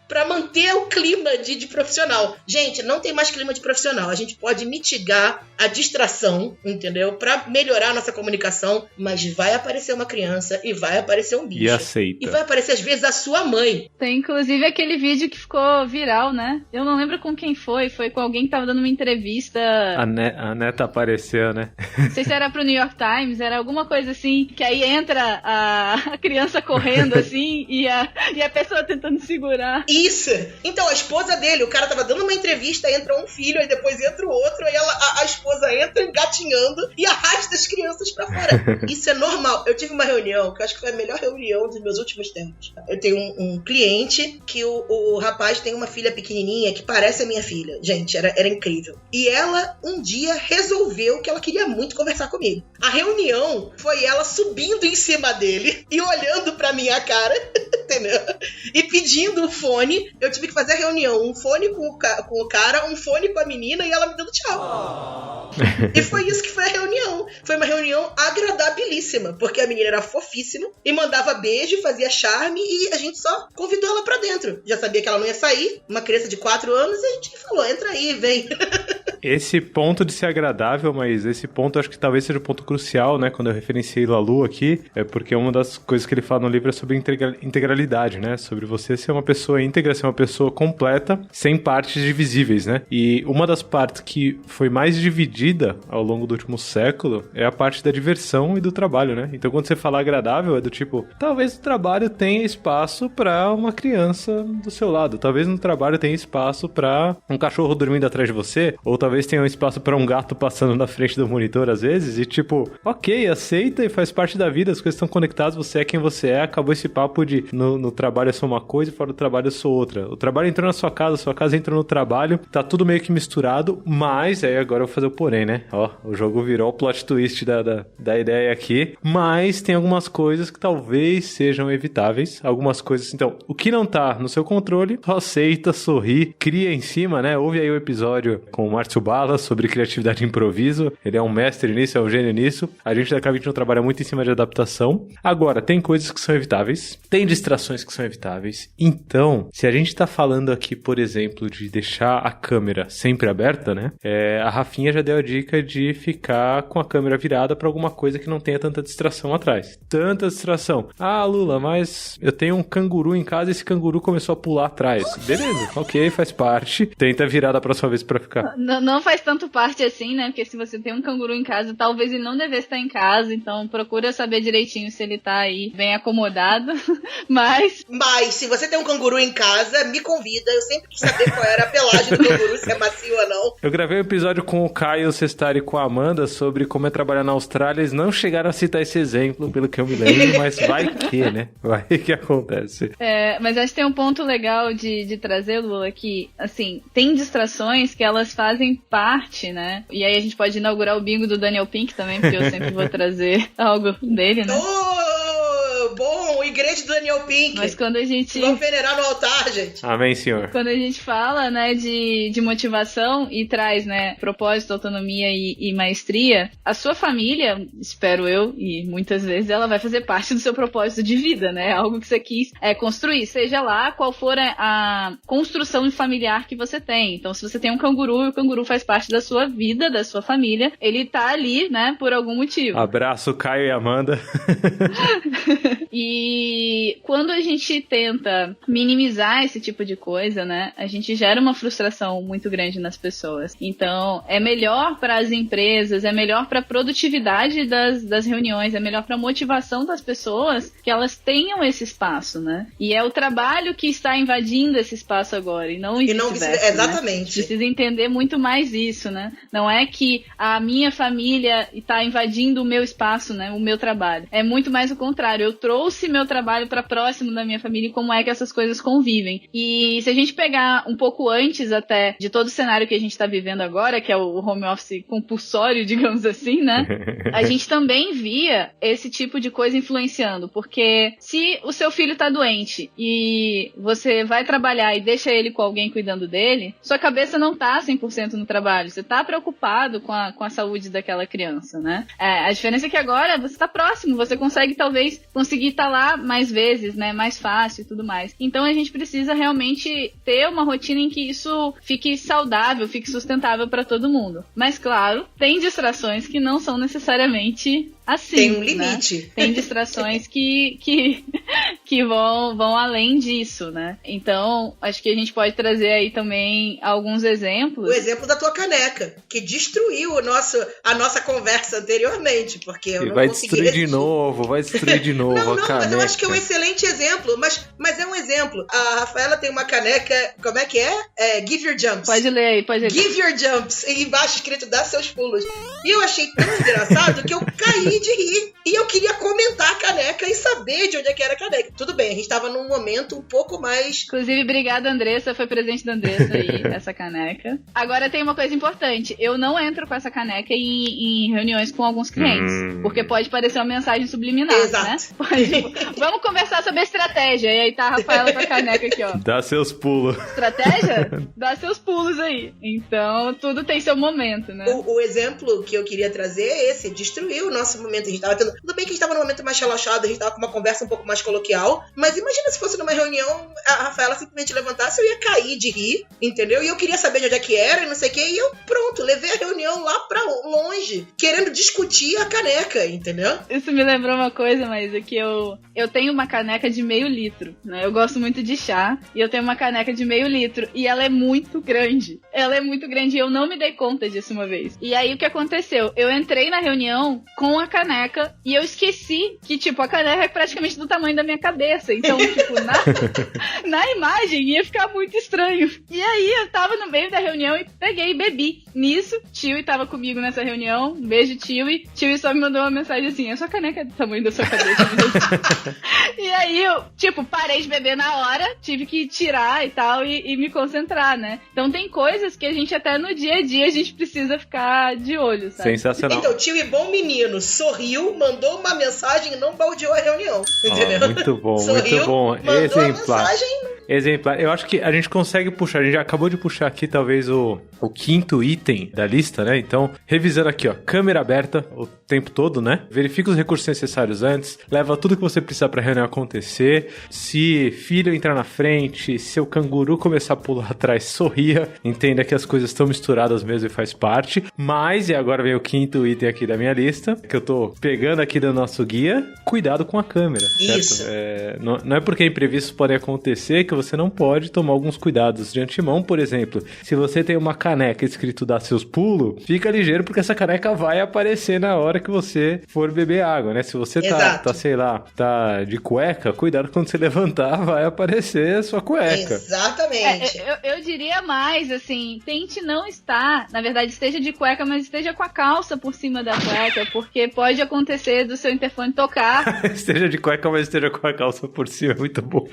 pra manter o clima de profissional. Gente, não tem mais clima de profissional. A gente pode mitigar a distração, entendeu? Pra melhorar a nossa comunicação, mas vai aparecer uma criança e vai aparecer um bicho. E aceita. E vai aparecer, às vezes, a sua mãe. Tem, inclusive, aquele vídeo que ficou viral, né? Eu não lembro com quem foi. Foi com alguém que tava dando uma entrevista. A neta apareceu, né? Não sei se era pro New York Times, era alguma coisa assim, que aí entra a criança correndo, assim, e a pessoa tentando segurar. Isso! Então, a esposa dele, o cara tava dando uma entrevista, entra um filho, aí depois entra o outro, aí a esposa entra engatinhando e arrasta as crianças pra fora. Isso é normal. Eu tive uma reunião, que eu acho que foi a melhor reunião dos meus últimos tempos. Eu tenho um cliente que o rapaz tem uma filha pequenininha que parece a minha filha. Gente, era incrível. E ela, um dia, resolveu que ela queria muito conversar comigo. A reunião foi ela subindo em cima dele e olhando pra minha cara, entendeu? E pedindo o fone. Eu tive que fazer a reunião. Um fone com o cara, um fone com a menina e ela me dando tchau. E foi isso que foi a reunião. Foi uma reunião agradabilíssima, porque a menina era fofíssima e mandava beijo, fazia charme e a gente só convidou ela pra dentro. Já sabia que ela não ia sair, uma criança de 4 anos, e a gente falou, entra aí, vem. Esse ponto de ser agradável, mas esse ponto acho que talvez seja o ponto crucial, né? Quando eu referenciei Lalu aqui, é porque uma das coisas que ele fala no livro é sobre integralidade, né? Sobre você ser uma pessoa íntegra, ser uma pessoa completa, sem partes divisíveis, né? E uma das partes que foi mais dividida ao longo do último século é a parte da diversão e do trabalho, né? Então quando você fala agradável, é do tipo, talvez o trabalho tenha espaço pra uma criança do seu lado, talvez no trabalho tenha espaço pra um cachorro dormindo atrás de você, ou talvez tenha um espaço pra um gato passando na frente do monitor às vezes, e tipo, ok, aceita e faz parte da vida, as coisas estão conectadas, você é quem você é, acabou esse papo de no trabalho eu sou uma coisa e fora do trabalho eu sou outra. O trabalho entrou na sua casa entrou no trabalho, tá tudo meio que misturado, mas aí agora eu vou fazer o porém, né? Ó, o jogo virou o plot twist da ideia aqui, mas tem algumas coisas que talvez sejam evitáveis, algumas coisas, então, o que não tá no seu controle, só aceita, sorri, cria em cima, né? Ouve aí o episódio com o Márcio Bala sobre criatividade e improviso, ele é um mestre nisso, é um gênio nisso, a gente da K21 trabalha muito em cima de adaptação. Agora, tem coisas que são evitáveis, tem distrações que são evitáveis, então, se a gente tá falando aqui, por exemplo, de deixar a câmera sempre aberta, né? A Rafinha já deu a dica de ficar com a câmera virada pra alguma coisa que não tenha tanta distração atrás. Tanta distração. Ah, Lula, mas eu tenho um canguru em casa e esse canguru começou a pular atrás. Beleza, ok, faz parte. Tenta virar da próxima vez pra ficar. Não faz tanto parte assim, né? Porque se você tem um canguru em casa, talvez ele não devesse estar em casa, então procura saber direitinho se ele tá aí bem acomodado. Mas se você tem um canguru em casa, me convida. Eu sempre quis saber qual era a pelagem do canguru, se é macio ou não. Eu gravei um episódio com o Caio Sestari e com a Amanda sobre como é trabalhar na Austrália. Eles não chegaram a citar esse exemplo, pelo que eu me lembro, mas vai que, né? Vai que acontece. Mas acho que tem um ponto legal de trazer, Lula, que, assim, tem distrações que elas fazem parte, né? E aí a gente pode inaugurar o bingo do Daniel Pink também, porque eu sempre vou trazer algo dele, né? Bom, igreja do Daniel Pink. Mas quando a gente... Vamos venerar no altar, gente. Amém, senhor. Quando a gente fala, né, de motivação e traz, né, propósito, autonomia e maestria, a sua família, espero eu, e muitas vezes ela vai fazer parte do seu propósito de vida, né? Algo que você quis construir, seja lá qual for a construção familiar que você tem. Então, se você tem um canguru e o canguru faz parte da sua vida, da sua família, ele tá ali, né, por algum motivo. Abraço, Caio e Amanda. E quando a gente tenta minimizar esse tipo de coisa, né, a gente gera uma frustração muito grande nas pessoas. Então, é melhor para as empresas, é melhor para a produtividade das reuniões, é melhor para a motivação das pessoas que elas tenham esse espaço, né? E é o trabalho que está invadindo esse espaço agora, e não vice-versa, exatamente. Né? Precisa entender muito mais isso, né? Não é que a minha família está invadindo o meu espaço, né, o meu trabalho. É muito mais o contrário. Eu trouxe meu trabalho para próximo da minha família e como é que essas coisas convivem. E se a gente pegar um pouco antes até de todo o cenário que a gente está vivendo agora, que é o home office compulsório, digamos assim, né? A gente também via esse tipo de coisa influenciando, porque se o seu filho tá doente e você vai trabalhar e deixa ele com alguém cuidando dele, sua cabeça não tá 100% no trabalho, você tá preocupado com a saúde daquela criança, né? A diferença é que agora você tá próximo, você consegue talvez conseguir estar lá mais vezes, né? Mais fácil e tudo mais. Então a gente precisa realmente ter uma rotina em que isso fique saudável, fique sustentável para todo mundo. Mas claro, tem distrações que não são necessariamente assim. Tem um limite. Né? Tem distrações que vão além disso, né? Então, acho que a gente pode trazer aí também alguns exemplos. O exemplo da tua caneca, que destruiu a nossa conversa anteriormente, porque eu não vai consegui destruir resistir. vai destruir de novo Não, a caneca. mas eu acho que é um excelente exemplo, mas é um exemplo. A Rafaela tem uma caneca, como é que é? Give Your Jumps. Pode ler aí, pode ler. Give Your Jumps, e embaixo escrito, dá seus pulos. E eu achei tão engraçado que eu caí de rir. E eu queria comentar a caneca e saber de onde é que era a caneca. Tudo bem, a gente tava num momento um pouco mais... Inclusive, obrigada, Andressa. Foi presente da Andressa aí, essa caneca. Agora tem uma coisa importante. Eu não entro com essa caneca em reuniões com alguns clientes. Porque pode parecer uma mensagem subliminar, Exato. né? Vamos conversar sobre estratégia. E aí tá a Rafaela com a caneca aqui, ó. Dá seus pulos. Estratégia? Dá seus pulos aí. Então, tudo tem seu momento, né? O exemplo que eu queria trazer é esse. Destruiu o nosso momento. A gente tava tendo... Tudo bem que a gente tava num momento mais relaxado, a gente tava com uma conversa um pouco mais coloquial, mas imagina se fosse numa reunião, a Rafaela simplesmente levantasse, eu ia cair de rir, entendeu? E eu queria saber de onde é que era e não sei o que, e eu, pronto, levei a reunião lá pra longe, querendo discutir a caneca, entendeu? Isso me lembrou uma coisa, mas é que eu tenho uma caneca de meio litro, né? Eu gosto muito de chá, e eu tenho uma caneca de meio litro, e ela é muito grande. Ela é muito grande, e eu não me dei conta disso uma vez. E aí, o que aconteceu? Eu entrei na reunião com a caneca, e eu esqueci que, tipo, a caneca é praticamente do tamanho da minha cabeça. Então, tipo, na imagem ia ficar muito estranho. E aí, eu tava no meio da reunião e peguei e bebi. Nisso, Tio tava comigo nessa reunião. Um beijo, Tio. Tio só me mandou uma mensagem assim, a sua caneca é do tamanho da sua cabeça. E aí, eu, tipo, parei de beber na hora, tive que tirar e tal, e me concentrar, né? Então, tem coisas que a gente até no dia a dia, a gente precisa ficar de olho, sabe? Sensacional. Então, Tio e bom menino, sorriu, mandou uma mensagem e não baldeou a reunião, entendeu? Muito bom, Sorriu, muito bom. mandou a Exemplar. mensagem... Exemplar. Eu acho que a gente consegue puxar, a gente já acabou de puxar aqui talvez o quinto item da lista, né? Então, revisando aqui, ó, câmera aberta o tempo todo, né? Verifica os recursos necessários antes, leva tudo que você precisa pra reunião acontecer. Se filho entrar na frente, se o canguru começar a pular atrás, sorria, entenda que as coisas estão misturadas mesmo e faz parte. Mas, e agora vem o quinto item aqui da minha lista, que eu tô pegando aqui do nosso guia, cuidado com a câmera, certo? Isso. Não é porque imprevistos podem acontecer que você não pode tomar alguns cuidados de antemão. Por exemplo, se você tem uma caneca escrito dá seus pulos, fica ligeiro porque essa caneca vai aparecer na hora que você for beber água, né? Se você tá de cueca, cuidado quando você levantar, vai aparecer a sua cueca. Exatamente. Eu diria mais, assim, tente não estar, na verdade, esteja de cueca, mas esteja com a calça por cima da cueca, porque pode acontecer do seu interfone tocar. Esteja de cueca, mas esteja com a calça por cima, muito bom.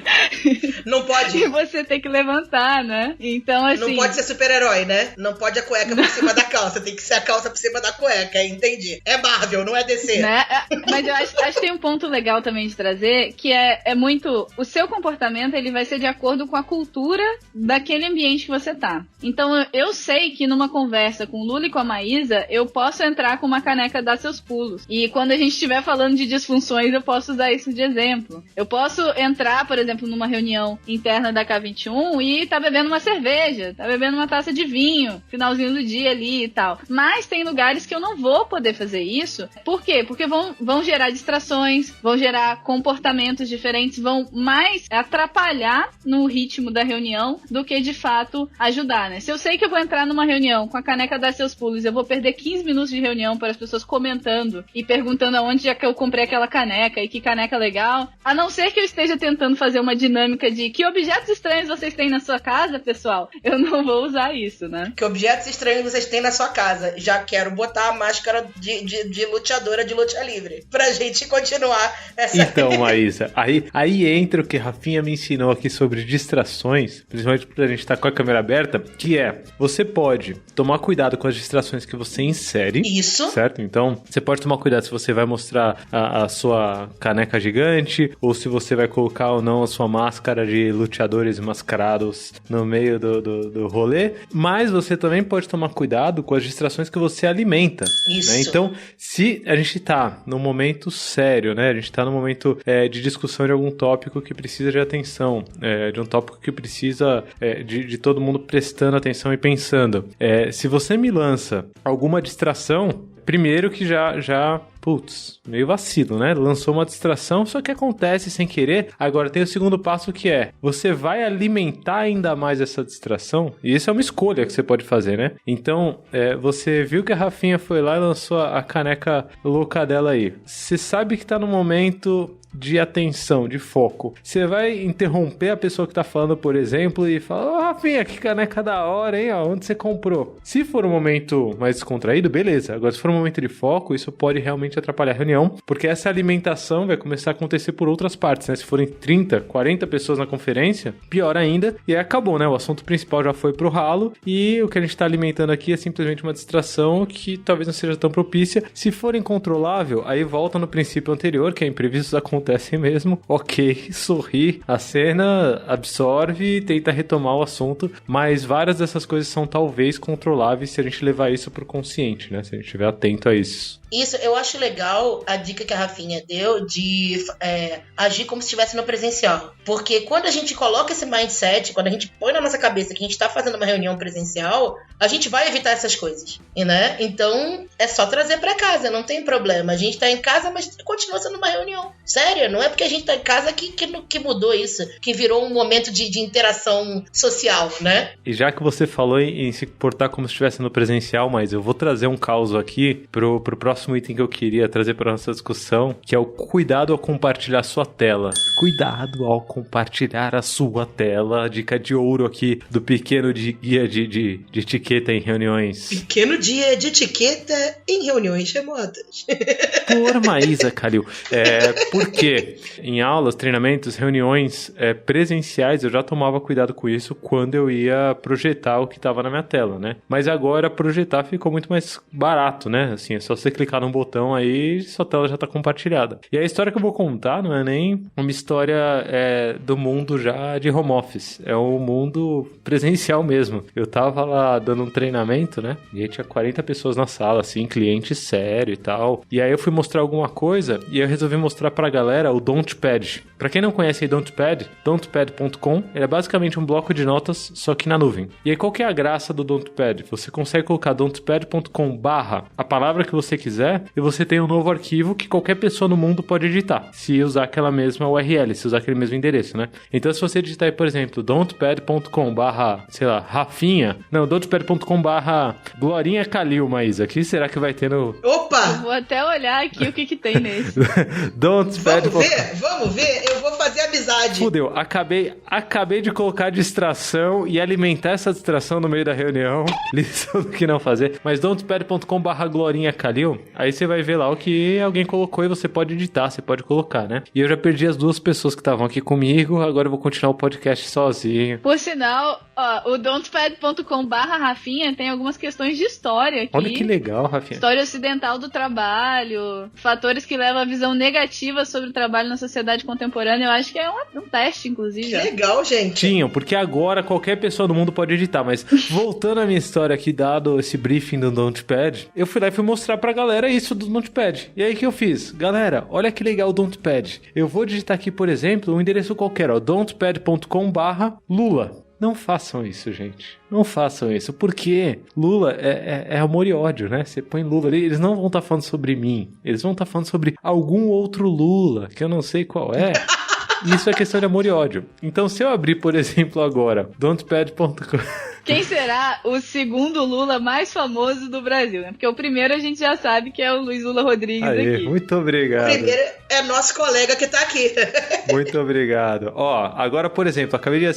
Não pode. E você tem que levantar, né? Então, assim... Não pode ser super-herói, né? Não pode a cueca por cima da calça. Tem que ser a calça por cima da cueca, entendi. É Marvel, não é DC. Né? Mas eu acho que tem um ponto legal também de trazer, que é muito... O seu comportamento, ele vai ser de acordo com a cultura daquele ambiente que você tá. Então, eu sei que numa conversa com o Lula e com a Maísa, eu posso entrar com uma caneca dar seus pulos. E quando a gente estiver falando de disfunções, eu posso usar isso de exemplo. Eu posso entrar, por exemplo, numa reunião interna da K21 e tá bebendo uma cerveja, tá bebendo uma taça de vinho, finalzinho do dia ali e tal. Mas tem lugares que eu não vou poder fazer isso. Por quê? Porque vão gerar distrações, vão gerar comportamentos diferentes, vão mais atrapalhar no ritmo da reunião do que de fato ajudar, né? Se eu sei que eu vou entrar numa reunião com a caneca dar seus pulos, eu vou perder 15 minutos de reunião para as pessoas comentando e perguntando aonde já que eu comprei aquela caneca e que caneca legal, a não ser que eu esteja tentando fazer uma dinâmica de que objetos estranhos vocês têm na sua casa, pessoal? Eu não vou usar isso, né? Que objetos estranhos vocês têm na sua casa? Já quero botar a máscara de luteadora de luta livre. Pra gente continuar essa... Então, Maísa, aí entra o que a Rafinha me ensinou aqui sobre distrações, principalmente pra gente estar com a câmera aberta, que é, você pode tomar cuidado com as distrações que você insere. Isso. Certo? Então, você pode tomar cuidado se você vai mostrar a sua caneca gigante, ou se você vai colocar ou não a sua máscara de luteadores mascarados no meio do rolê, mas você também pode tomar cuidado com as distrações que você alimenta. Isso. Né? Então, se a gente tá num momento sério, né? A gente tá num momento de discussão de algum tópico que precisa de atenção, de um tópico que precisa de todo mundo prestando atenção e pensando. Se você me lança alguma distração, primeiro que já putz, meio vacilo, né? Lançou uma distração, só que acontece sem querer. Agora tem o segundo passo que é, você vai alimentar ainda mais essa distração? E isso é uma escolha que você pode fazer, né? Então, você viu que a Rafinha foi lá e lançou a caneca louca dela aí. Você sabe que tá no momento de atenção, de foco. Você vai interromper a pessoa que tá falando, por exemplo, e fala, ô Rafinha, que caneca da hora, hein? Ó, onde você comprou? Se for um momento mais descontraído, beleza. Agora, se for um momento de foco, isso pode realmente atrapalhar a reunião, porque essa alimentação vai começar a acontecer por outras partes, né? Se forem 30, 40 pessoas na conferência, pior ainda, e aí acabou, né? O assunto principal já foi pro ralo, e o que a gente tá alimentando aqui é simplesmente uma distração que talvez não seja tão propícia. Se for incontrolável, aí volta no princípio anterior, que é imprevistos acontecem mesmo, ok, sorri, a cena absorve e tenta retomar o assunto, mas várias dessas coisas são talvez controláveis se a gente levar isso pro consciente, né? Se a gente estiver atento a isso. Isso, eu acho legal a dica que a Rafinha deu de agir como se estivesse no presencial. Porque quando a gente coloca esse mindset, quando a gente põe na nossa cabeça que a gente está fazendo uma reunião presencial, a gente vai evitar essas coisas, né? Então, é só trazer para casa, não tem problema. A gente tá em casa, mas continua sendo uma reunião. Sério, não é porque a gente tá em casa que mudou isso, que virou um momento de interação social, né? E já que você falou em se portar como se estivesse no presencial, mas eu vou trazer um caos aqui pro próximo item que eu queria trazer para nossa discussão, que é o cuidado ao compartilhar sua tela. Cuidado ao compartilhar a sua tela. Dica de ouro aqui do pequeno guia de etiqueta em reuniões. Pequeno dia de etiqueta em reuniões remotas. Por Maísa Calil. Por quê? Em aulas, treinamentos, reuniões presenciais, eu já tomava cuidado com isso quando eu ia projetar o que estava na minha tela, né? Mas agora projetar ficou muito mais barato, né? Assim, é só você clicar num botão aí, sua tela já tá compartilhada. E a história que eu vou contar não é nem uma história do mundo já de home office, é um mundo presencial mesmo. Eu tava lá dando um treinamento, né? E aí tinha 40 pessoas na sala, assim, cliente sério e tal. E aí eu fui mostrar alguma coisa e eu resolvi mostrar pra galera o Don'tpad. Pra quem não conhece aí Don'tpad, don'tpad.com, ele é basicamente um bloco de notas, só que na nuvem. E aí qual que é a graça do Don'tpad? Você consegue colocar don'tpad.com/ a palavra que você quiser e você tem um novo arquivo que qualquer pessoa no mundo pode editar, se usar aquela mesma URL, se usar aquele mesmo endereço, né? Então se você digitar aí, por exemplo, don'tpad.com/ sei lá, Rafinha, não, don'tpad.com/ Glorinha Calil, Maísa, o que será que vai ter no... Opa! Eu vou até olhar aqui o que tem nesse. Vamos ver, eu vou fazer amizade. Fudeu, acabei de colocar distração e alimentar essa distração no meio da reunião, lição do que não fazer, mas don'tpad.com/ Glorinha Calil, aí você vai ver lá o que alguém colocou e você pode editar, você pode colocar, né? E eu já perdi as duas pessoas que estavam aqui comigo, agora eu vou continuar o podcast sozinho. Por sinal, o don'tpad.com/ Rafinha tem algumas questões de história aqui. Olha que legal, Rafinha. História ocidental do trabalho, fatores que levam a visão negativa sobre o trabalho na sociedade contemporânea. Eu acho que é um teste, inclusive. Que legal, gente. Tinham, porque agora qualquer pessoa do mundo pode editar, mas voltando à minha história aqui, dado esse briefing do Don'tpad, eu fui lá e fui mostrar pra galera isso do Don'tpad. E aí o que eu fiz? Galera, olha que legal o Don'tpad. Eu vou digitar aqui, por exemplo, um endereço qualquer, ó, don'tpad.com/ Lula. Não façam isso, gente. Não façam isso. Porque Lula é amor e ódio, né? Você põe Lula ali, eles não vão estar falando sobre mim. Eles vão estar falando sobre algum outro Lula, que eu não sei qual é. Isso é questão de amor e ódio. Então, se eu abrir, por exemplo, agora, don'tpad.com... Quem será o segundo Lula mais famoso do Brasil, né? Porque o primeiro a gente já sabe que é o Luiz Lula Rodrigues aqui. Muito obrigado. O primeiro é nosso colega que tá aqui. Muito obrigado. Ó, agora, por exemplo, acabei de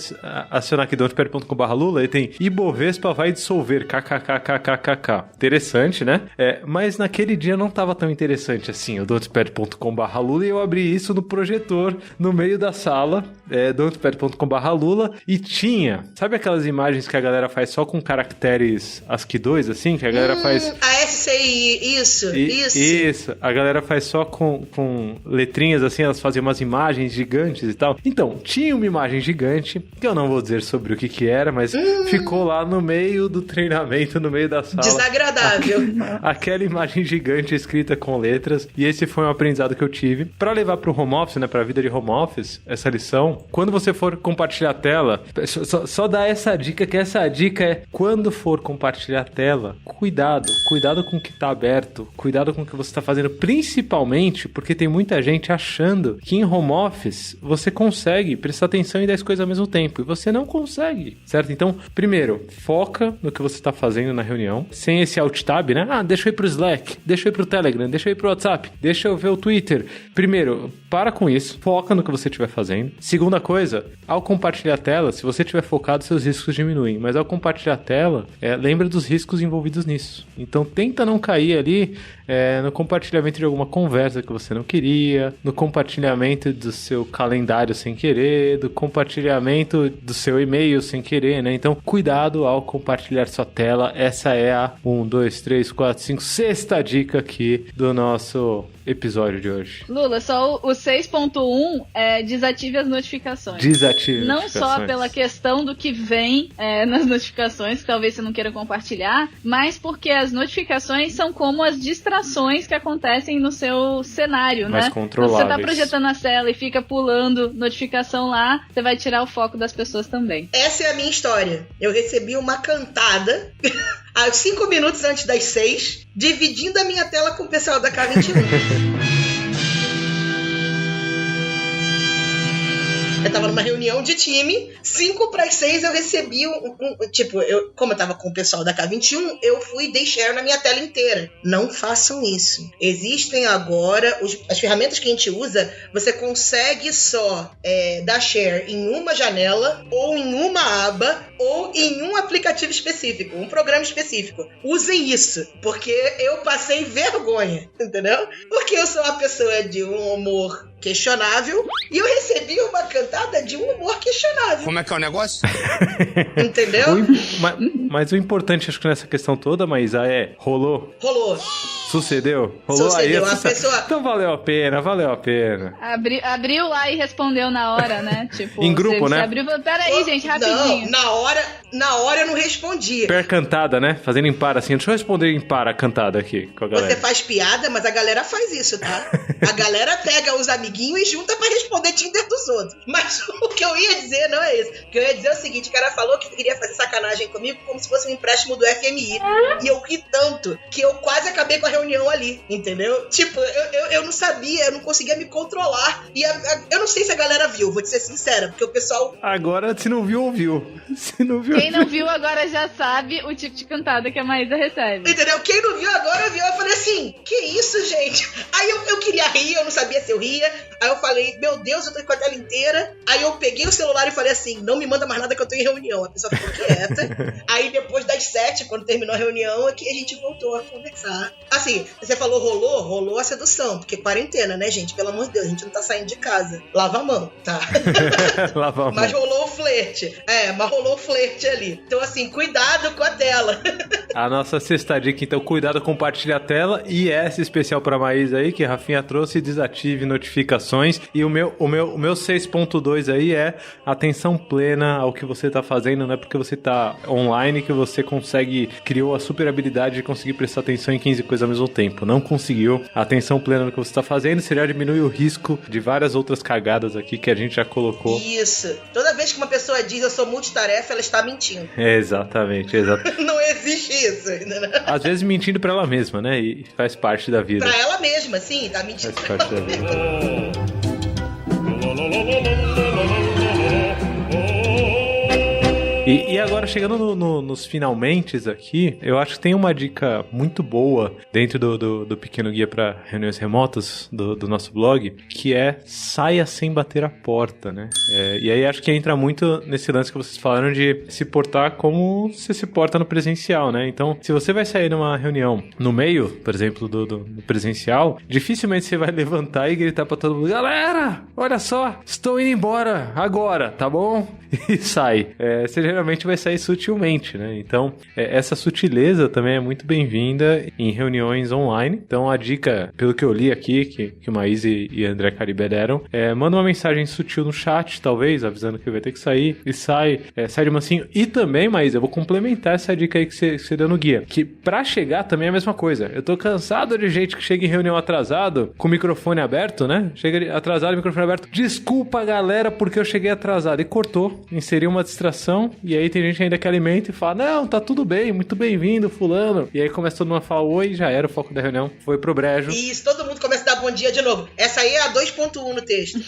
acionar aqui don'tpad.com/Lula e tem Ibovespa vai dissolver, kkkkkk. Interessante, né? Mas naquele dia não tava tão interessante assim, o don'tpad.com/Lula, e eu abri isso no projetor, no meio da sala, don'tpad.com/Lula, e tinha, sabe aquelas imagens que a galera faz só com caracteres ASCII 2, assim, que a galera faz... A SCI, isso. Isso, a galera faz só com letrinhas, assim, elas fazem umas imagens gigantes e tal. Então, tinha uma imagem gigante, que eu não vou dizer sobre o que era, mas ficou lá no meio do treinamento, no meio da sala. Desagradável. Aquela imagem gigante escrita com letras, e esse foi um aprendizado que eu tive. Pra levar pro home office, né, pra vida de home office, essa lição, quando você for compartilhar a tela, só dá essa dica, que essa dica é, quando for compartilhar a tela, cuidado com o que tá aberto, cuidado com o que você tá fazendo, principalmente porque tem muita gente achando que em home office você consegue prestar atenção em 10 coisas ao mesmo tempo, e você não consegue, certo? Então, primeiro, foca no que você tá fazendo na reunião, sem esse alt tab, né? Deixa eu ir pro Slack, deixa eu ir pro Telegram, deixa eu ir pro WhatsApp, deixa eu ver o Twitter. Primeiro, para com isso, foca no que você estiver fazendo. Segunda coisa, ao compartilhar a tela, se você estiver focado, seus riscos diminuem, mas ao compartilhar a tela, lembra dos riscos envolvidos nisso. Então, tenta não cair ali no compartilhamento de alguma conversa que você não queria, no compartilhamento do seu calendário sem querer, do compartilhamento do seu e-mail sem querer, né? Então, cuidado ao compartilhar sua tela. Essa é a 6ª dica aqui do nosso episódio de hoje. Lula, só o 6.1 é desative as notificações. Desative não notificações. Só pela questão do que vem nas notificações, que talvez você não queira compartilhar, mas porque as notificações são como as distrações que acontecem no seu cenário, mais né? controláveis. Então, você tá projetando a tela e fica pulando notificação lá, você vai tirar o foco das pessoas também. Essa é a minha história. Eu recebi uma cantada aos 5 minutos antes das 6, dividindo a minha tela com o pessoal da K21. Eu tava numa reunião de time, 5 para as 6 eu recebi como eu tava com o pessoal da K21, eu fui dei share na minha tela inteira. Não façam isso. Existem agora, as ferramentas que a gente usa, você consegue só dar share em uma janela, ou em uma aba, ou em um aplicativo específico, um programa específico. Usem isso, porque eu passei vergonha, entendeu? Porque eu sou uma pessoa de um humor questionável e eu recebi uma cantada de um humor questionável. Como é que é o negócio? Entendeu? Mas o importante, acho que nessa questão toda, Maísa, rolou. Rolou. Sucedeu? Rolou. Sucedeu. Aí, a pessoa... Então valeu a pena. Abriu lá e respondeu na hora, né? Tipo, em grupo, né? Você abriu, peraí, gente, rapidinho. Não, na hora eu não respondi. Per cantada, né? Fazendo em par, assim. Deixa eu responder em par a cantada aqui com a galera. Você faz piada, mas a galera faz isso, tá? A galera pega os amiguinhos e junta pra responder Tinder dos outros. Mas o que eu ia dizer não é isso. O que eu ia dizer é o seguinte, o cara falou que queria fazer sacanagem comigo como se fosse um empréstimo do FMI. E eu ri tanto que eu quase acabei com a reunião ali, entendeu? Tipo, eu não sabia, eu não conseguia me controlar. E eu não sei se a galera viu, vou te ser sincera, porque o pessoal... Agora, se não viu, ouviu. Quem não viu agora já sabe o tipo de cantada que a Maísa recebe. Entendeu? Quem não viu agora viu. Eu falei assim, que isso, gente? Aí eu queria rir, eu não sabia se eu ria. Aí eu falei, meu Deus, eu tô com a tela inteira. Aí eu peguei o celular e falei assim, não me manda mais nada que eu tô em reunião. A pessoa ficou quieta. Aí depois das 7, quando terminou a reunião, é que a gente voltou a conversar. Assim, você falou rolou a sedução. Porque quarentena, né, gente? Pelo amor de Deus, a gente não tá saindo de casa. Lava a mão, tá? Lava a mão. Mas rolou o flerte. Mas rolou o flerte ali. Então assim, cuidado com a tela. A nossa sexta dica, então, cuidado, compartilha a tela. E essa especial pra Maísa aí, que a Rafinha trouxe, desative notificações. E o meu 6.2 aí é atenção plena ao que você tá fazendo. Não é porque você tá online que você criou a super habilidade de conseguir prestar atenção em 15 coisas ao mesmo tempo. Não conseguiu. Atenção plena no que você tá fazendo, você já diminui o risco de várias outras cagadas aqui que a gente já colocou. Isso. Toda vez que uma pessoa diz eu sou multitarefa, ela está mentindo. Exatamente. Não existe isso. Né? Às vezes mentindo pra ela mesma, né? E faz parte da vida. Pra ela mesma, sim. Tá mentindo. Faz parte da vida. E agora, chegando nos finalmente aqui, eu acho que tem uma dica muito boa dentro do pequeno guia para reuniões remotas do nosso blog, que é saia sem bater a porta, né? E aí acho que entra muito nesse lance que vocês falaram de se portar como você se porta no presencial, né? Então, se você vai sair numa reunião no meio, por exemplo, do presencial, dificilmente você vai levantar e gritar pra todo mundo: galera, olha só, estou indo embora agora, tá bom? E sai. Você geralmente vai sair sutilmente, né? Então, essa sutileza também é muito bem-vinda em reuniões online. Então, a dica, pelo que eu li aqui, que o Maísa e André Caribé deram, manda uma mensagem sutil no chat, talvez, avisando que vai ter que sair, e sai de mansinho. E também, Maísa, eu vou complementar essa dica aí que você deu no guia, que pra chegar também é a mesma coisa. Eu tô cansado de gente que chega em reunião atrasado, com o microfone aberto, né? Chega atrasado, microfone aberto. Desculpa, galera, porque eu cheguei atrasado. E cortou, inseriu uma distração, e aí tem gente ainda que alimenta e fala: não, tá tudo bem, muito bem-vindo, fulano. E aí começa todo mundo a falar oi, e já era o foco da reunião. Foi pro brejo. Isso, todo mundo começa a dar bom dia de novo. Essa aí é a 2.1 no texto.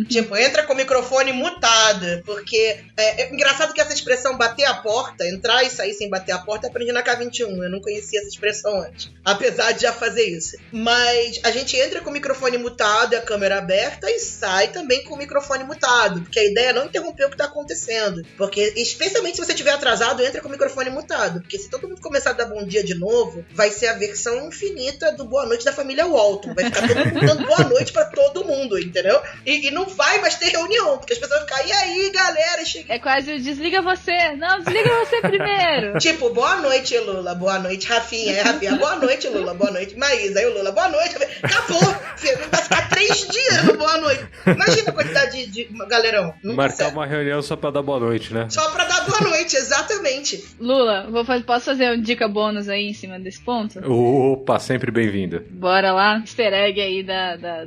Tipo, entra com o microfone mutado, porque é engraçado que essa expressão bater a porta, entrar e sair sem bater a porta, eu aprendi na K21. Eu não conhecia essa expressão antes, apesar de já fazer isso. Mas a gente entra com o microfone mutado e a câmera aberta e sai também com o microfone mutado, porque a ideia é não interromper o que tá acontecendo. Porque, especialmente se você estiver atrasado, entra com o microfone mutado, porque se todo mundo começar a dar bom dia de novo, vai ser a versão infinita do Boa Noite da família Walton. Vai ficar todo mundo dando boa noite pra todo mundo, entendeu? E não vai mais ter reunião, porque as pessoas vão ficar: e aí, galera? É quase o desliga você. Não, desliga você primeiro. Tipo, boa noite, Lula. Boa noite, Rafinha. Rafinha, boa noite, Lula. Boa noite, Maísa. Aí o Lula, boa noite. Acabou. Vai ficar 3 dias no boa noite. Imagina a quantidade de galerão. Marcar uma reunião só pra dar boa noite, né? Só pra dar boa noite, exatamente. Lula, posso fazer uma dica bônus aí em cima desse ponto? Opa, sempre bem-vindo. Bora lá, easter egg aí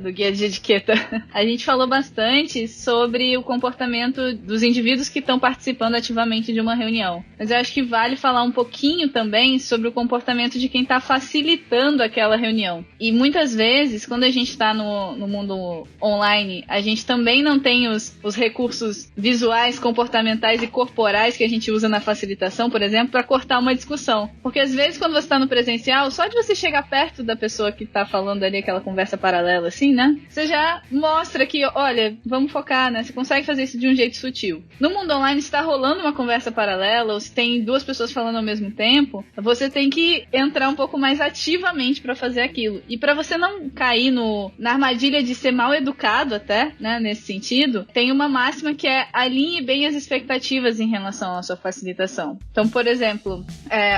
do guia de etiqueta. A gente falou bastante sobre o comportamento dos indivíduos que estão participando ativamente de uma reunião. Mas eu acho que vale falar um pouquinho também sobre o comportamento de quem está facilitando aquela reunião. E muitas vezes, quando a gente está no mundo online, a gente também não tem os recursos visuais, comportamentais e corporais que a gente usa na facilitação, por exemplo, para cortar uma discussão. Porque às vezes, quando você está no presencial, só de você chegar perto da pessoa que está falando ali aquela conversa paralela, assim, né? Você já mostra que, olha, vamos focar, né? Você consegue fazer isso de um jeito sutil. No mundo online, se está rolando uma conversa paralela, ou se tem 2 pessoas falando ao mesmo tempo, você tem que entrar um pouco mais ativamente para fazer aquilo. E para você não cair na armadilha de ser mal educado até, né, nesse sentido, tem uma máxima que é: alinhe bem as expectativas em relação à sua facilitação. Então, por exemplo,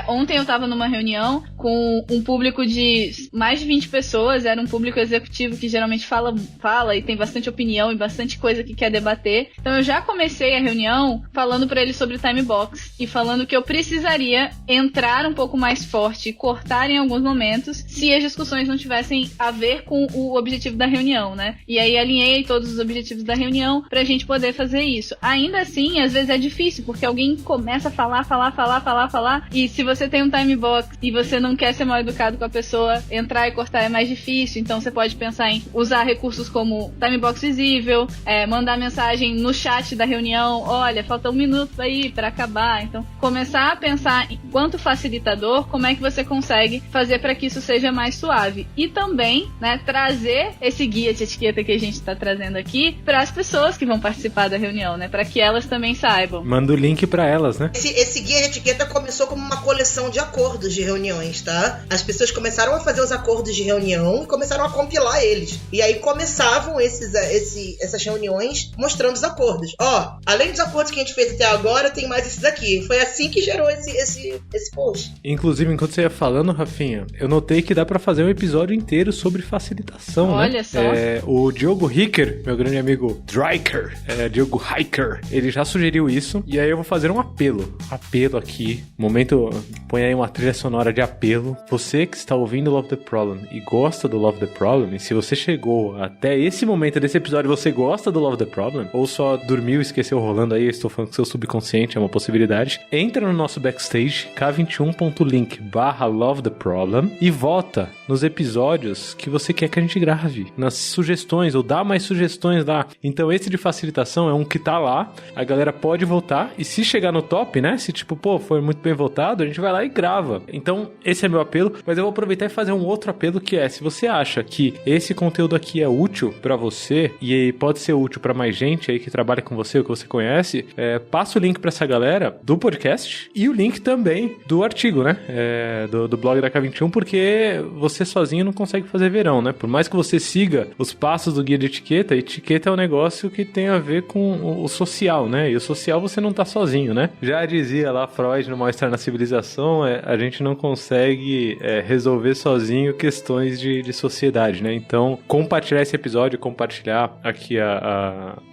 ontem eu estava numa reunião com um público de mais de 20 pessoas, era um público executivo que geralmente fala e tem bastante opinião e bastante coisa que quer debater. Então eu já comecei a reunião falando para eles sobre time box e falando que eu precisaria entrar um pouco mais forte e cortar em alguns momentos se as discussões não tivessem a ver com o objetivo da reunião, né? E aí alinhei todos os objetivos da reunião pra gente poder fazer isso. Ainda assim, às vezes é difícil, porque alguém começa a falar, e se você tem um time box e você não quer ser mal educado com a pessoa, entrar e cortar é mais difícil. Então você pode pensar em usar recursos como time box visível, mandar mensagem no chat da reunião: olha, falta 1 minuto aí pra acabar. Então, começar a pensar, enquanto facilitador, como é que você consegue fazer para que isso seja mais suave. E também, né, trazer esse guia de etiqueta que a gente tá trazendo aqui para as pessoas que vão participar da reunião, né, para que elas também saibam. Manda o link para elas, né? Esse guia de etiqueta começou como uma coleção de acordos de reuniões, tá? As pessoas começaram a fazer os acordos de reunião e começaram a compilar eles. E aí começavam essas reuniões mostrando os acordos. Ó, além dos acordos que a gente fez até agora, tem mais esses aqui. Foi assim que gerou esse post. Inclusive, enquanto você ia falando, Rafinha, eu notei que dá pra fazer um episódio inteiro sobre facilitação, Olha, né? Olha só. O Diogo Hicker, meu grande amigo Dryker, Diogo Hiker, ele já sugeriu isso. E aí eu vou fazer um apelo aqui. Momento, põe aí uma trilha sonora de apelo. Você que está ouvindo Love the Problem e gosta do Love the Problem, e se você chegou até esse momento desse episódio, você gosta do Love the Problem, ou só dormiu e esqueceu rolando aí, eu estou falando com seu subconsciente, é uma possibilidade, entra no nosso backstage, k21.link/Love the Problem, e vota nos episódios que você quer que a gente grave, nas sugestões, ou dá mais sugestões lá. Então esse de facilitação é um que tá lá, a galera pode votar, e se chegar no top, né? Se tipo, pô, foi muito bem votado, a gente vai lá e grava. Então, esse é meu apelo, mas eu vou aproveitar e fazer um outro apelo que é, se você acha que esse conteúdo aqui é útil pra você e pode ser útil pra mais gente aí que trabalha com você ou que você conhece, passa o link pra essa galera do podcast e o link também do artigo, né? Do blog da K21, porque você sozinho não consegue fazer verão, né? Por mais que você siga os passos do guia de etiqueta, etiqueta é um negócio que tem a ver com o social, né? E o social você não tá sozinho, né? Já dizia lá Freud no Mal-Estar na Civilização, a gente não consegue resolver sozinho questões de sociedade, né? Então, compartilhar esse episódio, compartilhar aqui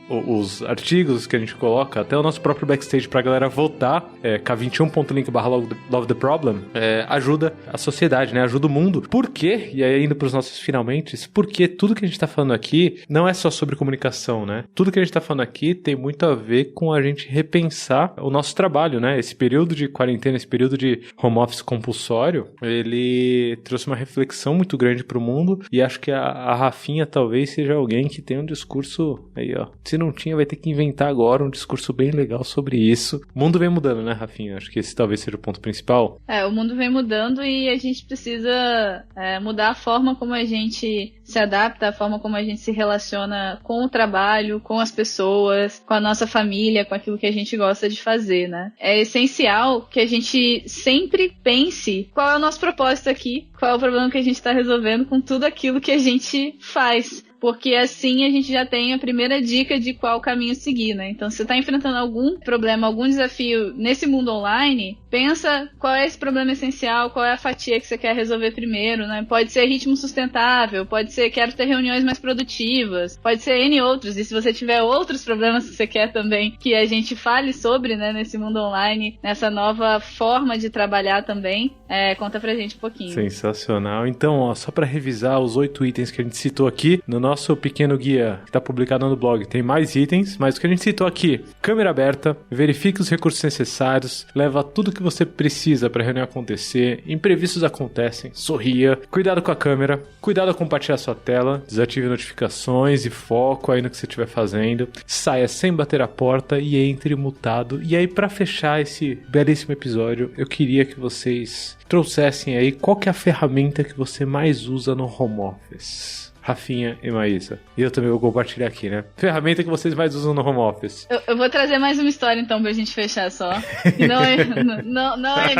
os artigos que a gente coloca, até o nosso próprio backstage pra galera votar, k21.link/LoveTheProblem, ajuda a sociedade, né? Ajuda o mundo. Por quê? E aí indo pros nossos finalmente, porque tudo que a gente tá falando aqui não é só sobre comunicação, né? Tudo que a gente tá falando aqui tem muito a ver com a gente repensar o nosso trabalho, né? Esse período de quarentena, esse período de home office compulsório, ele trouxe uma reflexão muito grande pro mundo e acho que a Rafinha talvez seja alguém que tem um discurso aí, ó. Se não tinha, vai ter que inventar agora um discurso bem legal sobre isso. O mundo vem mudando, né, Rafinha? Acho que esse talvez seja o ponto principal. O mundo vem mudando e a gente precisa mudar a forma como a gente se adapta, a forma como a gente se relaciona com o trabalho, com as pessoas, com a nossa família, com aquilo que a gente gosta de fazer, né? É essencial que a gente sempre pense qual é o nosso propósito aqui, qual é o problema que a gente está resolvendo com tudo aquilo que a gente faz. Porque assim a gente já tem a primeira dica de qual caminho seguir, né? Então, se você está enfrentando algum problema, algum desafio nesse mundo online, pensa qual é esse problema essencial, qual é a fatia que você quer resolver primeiro, né? Pode ser ritmo sustentável, pode ser quero ter reuniões mais produtivas, pode ser N outros. E se você tiver outros problemas que você quer também que a gente fale sobre, né, nesse mundo online, nessa nova forma de trabalhar também, conta pra gente um pouquinho. Sensacional. Então, ó, só pra revisar os 8 itens que a gente citou aqui, no nosso pequeno guia que está publicado no blog, tem mais itens, mas o que a gente citou aqui: câmera aberta, verifique os recursos necessários, leva tudo que você precisa para a reunião acontecer, imprevistos acontecem, sorria, cuidado com a câmera, cuidado ao compartilhar sua tela, desative notificações e foco aí no que você estiver fazendo, saia sem bater a porta e entre mutado. E aí, para fechar esse belíssimo episódio, eu queria que vocês trouxessem aí qual que é a ferramenta que você mais usa no home office. Rafinha e Maísa. E eu também vou compartilhar aqui, né? Ferramenta que vocês mais usam no home office. Eu vou trazer mais uma história, então, pra gente fechar só. Não é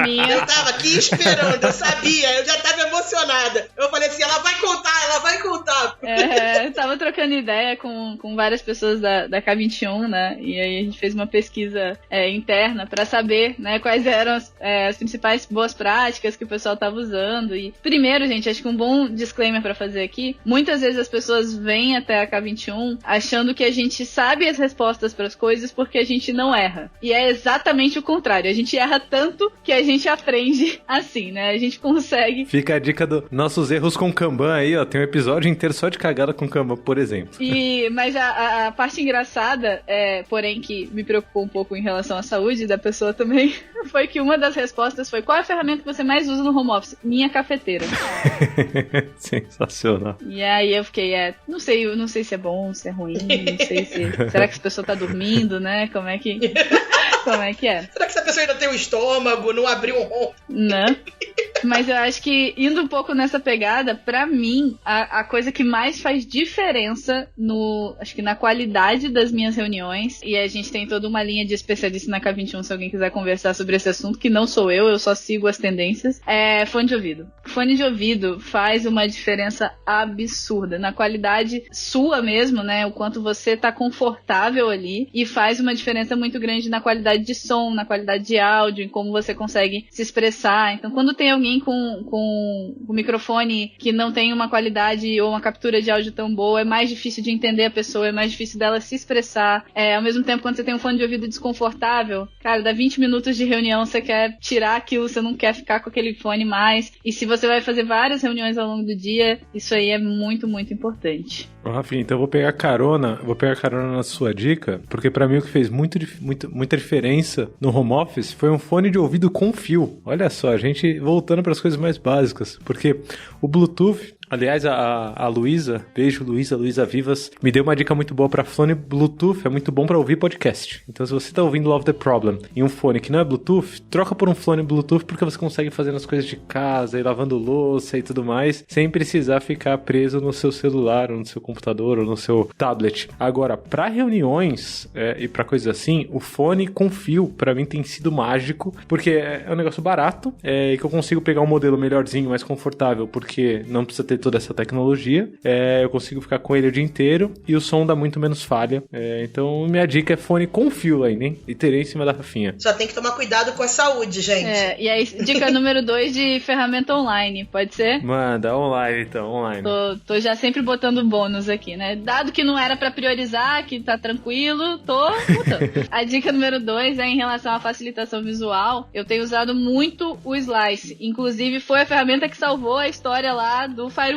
minha. Eu tava aqui esperando, eu sabia. Eu já tava emocionada. Eu falei assim, ela vai contar. Eu tava trocando ideia com várias pessoas da K21, né? E aí a gente fez uma pesquisa interna pra saber, né, quais eram as principais boas práticas que o pessoal tava usando. E primeiro, gente, acho que um bom disclaimer pra fazer aqui, muitas vezes as pessoas vêm até a K21 achando que a gente sabe as respostas para as coisas porque a gente não erra. E é exatamente o contrário. A gente erra tanto que a gente aprende assim, né? A gente consegue... Fica a dica dos nossos erros com Kanban aí, ó. Tem um episódio inteiro só de cagada com Kanban, por exemplo. Mas a parte engraçada, porém que me preocupou um pouco em relação à saúde da pessoa também, foi que uma das respostas foi: qual é a ferramenta que você mais usa no home office? Minha cafeteira. Sensacional. E aí eu fiquei, não sei se é bom, se é ruim, não sei se... Será que essa pessoa tá dormindo, né? Como é que é? Será que essa pessoa ainda tem um estômago, não abriu um ronco? Né? Mas eu acho que, indo um pouco nessa pegada, pra mim, a coisa que mais faz diferença acho que na qualidade das minhas reuniões, e a gente tem toda uma linha de especialista na K21 se alguém quiser conversar sobre esse assunto, que não sou eu só sigo as tendências, é fone de ouvido. Fone de ouvido faz uma diferença absurda na qualidade sua mesmo, né? O quanto você tá confortável ali, e faz uma diferença muito grande na qualidade de som, na qualidade de áudio, em como você consegue se expressar. Então, quando tem alguém com um microfone que não tem uma qualidade ou uma captura de áudio tão boa, é mais difícil de entender a pessoa, é mais difícil dela se expressar. Ao mesmo tempo, quando você tem um fone de ouvido desconfortável, cara, dá 20 minutos de reunião, você quer tirar aquilo, você não quer ficar com aquele fone mais. E se você vai fazer várias reuniões ao longo do dia, isso aí é muito, muito importante. Rafinha, então eu vou pegar carona na sua dica, porque pra mim o que fez muita diferença no home office foi um fone de ouvido com fio. Olha só, a gente voltando para as coisas mais básicas, porque o Bluetooth... Aliás, a Luísa, beijo Luísa Vivas, me deu uma dica muito boa pra fone Bluetooth, é muito bom pra ouvir podcast. Então, se você tá ouvindo Love the Problem em um fone que não é Bluetooth, troca por um fone Bluetooth porque você consegue fazer as coisas de casa, e lavando louça e tudo mais, sem precisar ficar preso no seu celular, ou no seu computador, ou no seu tablet. Agora, pra reuniões e pra coisas assim, o fone com fio, pra mim, tem sido mágico, porque é um negócio barato, e que eu consigo pegar um modelo melhorzinho, mais confortável, porque não precisa ter toda essa tecnologia, eu consigo ficar com ele o dia inteiro e o som dá muito menos falha. Então minha dica é fone com fio ainda, hein? E terei em cima da Rafinha. Só tem que tomar cuidado com a saúde, gente. E aí, dica número 2 de ferramenta online, pode ser? Manda, online então, online. Tô já sempre botando bônus aqui, né? Dado que não era pra priorizar, que tá tranquilo, tô botando. A dica número 2 é em relação à facilitação visual. Eu tenho usado muito o Slice. Inclusive, foi a ferramenta que salvou a história lá do Firewall,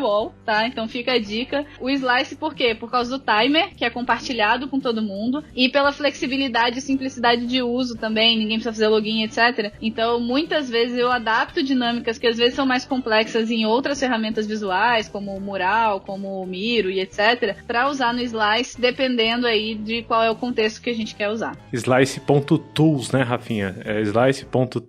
tá? Então fica a dica. O Slice, por quê? Por causa do timer, que é compartilhado com todo mundo, e pela flexibilidade e simplicidade de uso também, ninguém precisa fazer login, etc. Então, muitas vezes eu adapto dinâmicas que às vezes são mais complexas em outras ferramentas visuais, como o Mural, como o Miro e etc, para usar no Slice, dependendo aí de qual é o contexto que a gente quer usar. Slice.tools, né, Rafinha? É Slice.tools.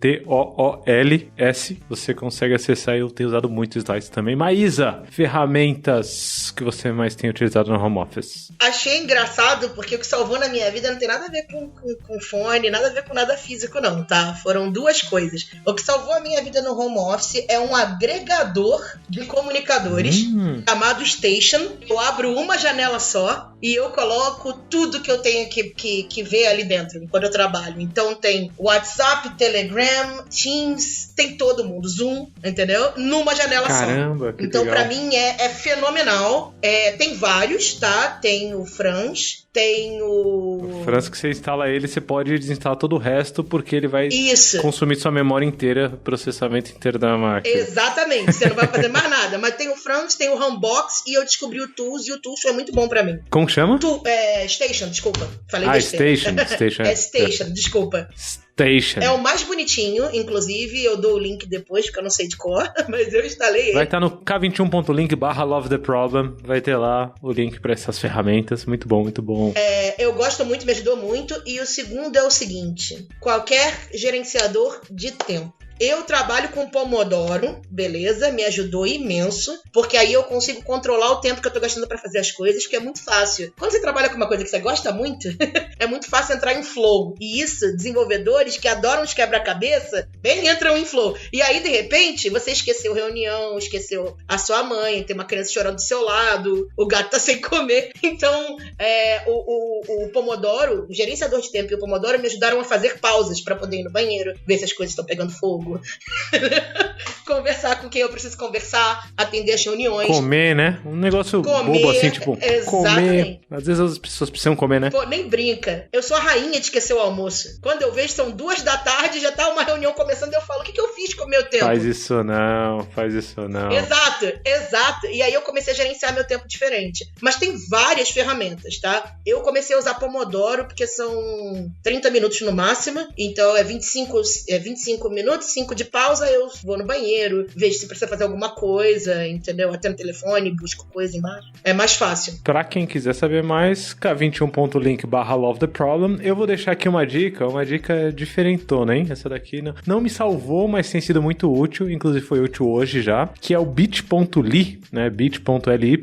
Você consegue acessar, eu tenho usado muito Slice também. Maísa, ferramentas que você mais tem utilizado no home office? Achei engraçado, porque o que salvou na minha vida não tem nada a ver com fone, nada a ver com nada físico não, tá? Foram duas coisas. O que salvou a minha vida no home office é um agregador de comunicadores chamado Station. Eu abro uma janela só e eu coloco tudo que eu tenho que ver ali dentro, enquanto eu trabalho. Então tem WhatsApp, Telegram, Teams, tem todo mundo, Zoom, entendeu? Numa janela só. Caramba, que então, legal. pra mim, é fenomenal. Tem vários, tá? Tem o Franz, tem o Franz, que você instala ele, você pode desinstalar todo o resto, porque ele vai consumir sua memória inteira, processamento inteiro da máquina. Exatamente, você não vai fazer mais nada. Mas tem o Franz, tem o Humbox, e eu descobri o Tools, e o Tools foi muito bom pra mim. Como que chama? Station, desculpa. Falei besteira. Station. Station, desculpa. Station. É o mais bonitinho, inclusive, eu dou o link depois, porque eu não sei de cor, mas eu instalei ele. Vai estar no k21.link/LoveTheProblem, vai ter lá o link para essas ferramentas. Muito bom, muito bom. Eu gosto muito, me ajudou muito. E o segundo é o seguinte: qualquer gerenciador de tempo. Eu trabalho com Pomodoro, beleza? Me ajudou imenso, porque aí eu consigo controlar o tempo que eu tô gastando pra fazer as coisas, que é muito fácil. Quando você trabalha com uma coisa que você gosta muito, é muito fácil entrar em flow. E isso, desenvolvedores que adoram os quebra-cabeça, bem entram em flow. E aí, de repente, você esqueceu reunião, esqueceu a sua mãe, tem uma criança chorando do seu lado, o gato tá sem comer. Então, o Pomodoro, o gerenciador de tempo e o Pomodoro me ajudaram a fazer pausas pra poder ir no banheiro, ver se as coisas estão pegando fogo. Conversar com quem eu preciso conversar, atender as reuniões. Comer, né? Um negócio bobo assim, tipo, comer. Às vezes as pessoas precisam comer, né? Pô, nem brinca. Eu sou a rainha de esquecer o almoço. Quando eu vejo, são 2 da tarde, já tá uma reunião começando e eu falo, o que eu fiz com o meu tempo? Faz isso não. Exato. E aí eu comecei a gerenciar meu tempo diferente. Mas tem várias ferramentas, tá? Eu comecei a usar Pomodoro porque são 30 minutos no máximo. Então é 25 minutos, 5 de pausa, eu vou no banheiro, vejo se precisa fazer alguma coisa, entendeu? Atendo o telefone, busco coisa embaixo. É mais fácil. Pra quem quiser saber mais, k21.link/LoveTheProblem. Eu vou deixar aqui uma dica diferentona, hein? Essa daqui não me salvou, mas tem sido muito útil, inclusive foi útil hoje já, que é o bit.ly, né? bit.ly.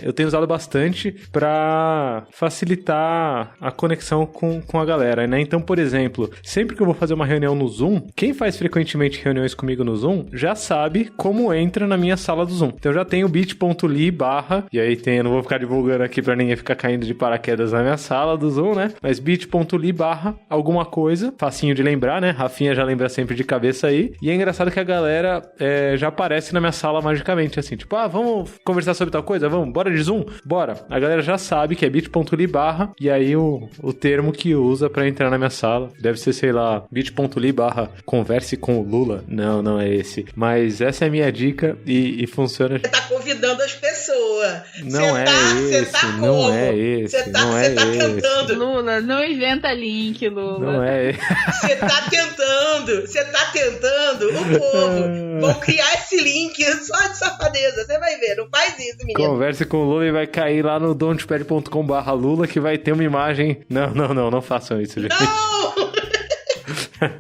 Eu tenho usado bastante pra facilitar a conexão com a galera, né? Então, por exemplo, sempre que eu vou fazer uma reunião no Zoom, quem faz frequentemente reuniões comigo no Zoom já sabe como entra na minha sala do Zoom. Então eu já tenho bit.ly/, e aí eu não vou ficar divulgando aqui pra ninguém ficar caindo de paraquedas na minha sala do Zoom, né? Mas bit.ly/ alguma coisa, facinho de lembrar, né? Rafinha já lembra sempre de cabeça aí. E é engraçado que a galera já aparece na minha sala magicamente, assim, tipo, vamos conversar sobre tal coisa? Vamos, bora de Zoom? Bora. A galera já sabe que é bit.ly/, e aí o termo que usa pra entrar na minha sala deve ser, sei lá, bit.ly/converse com com o Lula. Não é esse. Mas essa é a minha dica e funciona. Você tá convidando as pessoas. Não é esse. Não é esse. Você tá tentando. Lula, não inventa link, Lula. Não é esse. Você tá tentando. O povo vão criar esse link só de safadeza. Você vai ver. Não faz isso, menino. Converse com o Lula e vai cair lá no don'tpad.com/Lula que vai ter uma imagem. Não façam isso, gente. Não!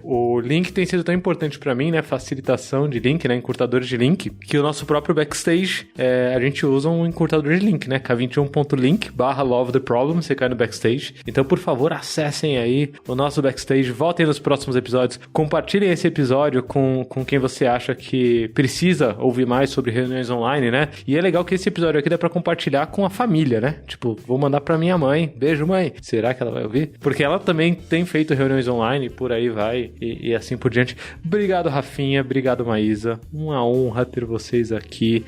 O link tem sido tão importante pra mim, né? Facilitação de link, né? Encurtadores de link, que o nosso próprio Backstage, a gente usa um encurtador de link, né? k21.link/LoveTheProblem, você cai no Backstage. Então, por favor, acessem aí o nosso Backstage, voltem nos próximos episódios, compartilhem esse episódio com quem você acha que precisa ouvir mais sobre reuniões online, né? E é legal que esse episódio aqui dá pra compartilhar com a família, né? Tipo, vou mandar pra minha mãe. Beijo, mãe. Será que ela vai ouvir? Porque ela também tem feito reuniões online, por aí vai. E assim por diante. Obrigado, Rafinha. Obrigado, Maísa. Uma honra ter vocês aqui.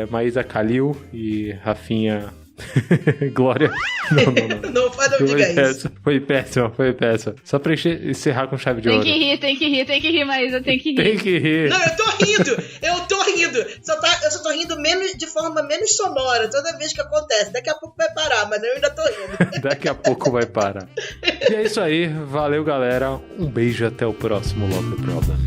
Maísa Calil e Rafinha... Glória. Não diga isso. Foi péssimo. Só pra encerrar com chave de ouro. Tem que rir, Maísa, tem que rir. Não, eu tô rindo. Eu só tô rindo de forma menos sonora toda vez que acontece. Daqui a pouco vai parar, mas eu ainda tô rindo. Daqui a pouco vai parar. E é isso aí. Valeu, galera. Um beijo, até o próximo Love the Problem.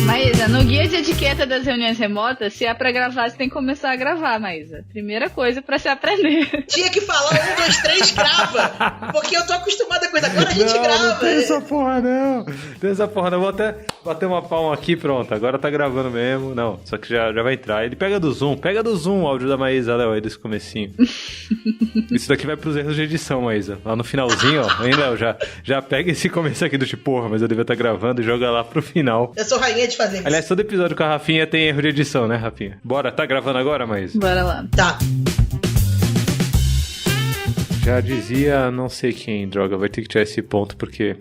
Maísa, no guia de etiqueta das reuniões remotas, se é pra gravar, você tem que começar a gravar, Maísa. Primeira coisa pra se aprender. Tinha que falar 1, 2, 3, grava. Porque eu tô acostumada com isso. Agora a gente grava. Não tem essa porra, não. Vou até bater uma palma aqui, pronto. Agora tá gravando mesmo. Não, só que já vai entrar. Ele pega do Zoom o áudio da Maísa, Léo, aí desse comecinho. Isso daqui vai pros erros de edição, Maísa. Lá no finalzinho, ó. Hein, Léo? Já pega esse começo aqui do tipo, porra, mas eu devia estar gravando e joga lá pro final. Eu sou rainha de fazer isso. Aliás, todo episódio com a Rafinha tem erro de edição, né, Rafinha? Bora, tá gravando agora, Maísa? Bora lá. Tá. Já dizia não sei quem, droga, vai ter que tirar esse ponto, porque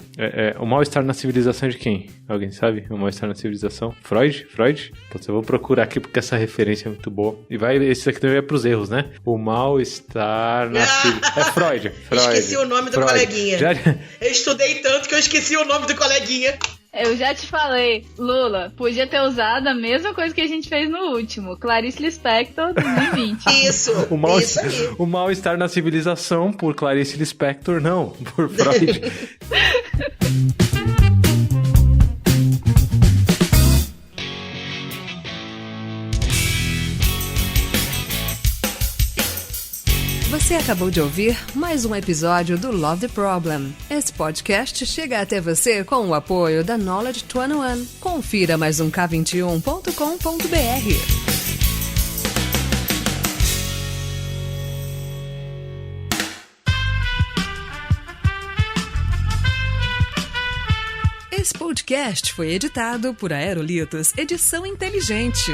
o mal-estar na civilização de quem? Alguém sabe? O mal-estar na civilização? Freud? Putz, eu vou procurar aqui porque essa referência é muito boa. E esse aqui também é pros erros, né? O mal-estar na civilização. É Freud. Esqueci o nome do coleguinha. Eu estudei tanto que eu esqueci o nome do coleguinha. Eu já te falei, Lula, podia ter usado a mesma coisa que a gente fez no último, Clarice Lispector 2020. Isso aí. O mal-estar na civilização por Clarice Lispector, não, por Freud. Você acabou de ouvir mais um episódio do Love the Problem. Esse podcast chega até você com o apoio da Knowledge 21. Confira mais um k21.com.br. Esse podcast foi editado por Aerolitos Edição Inteligente.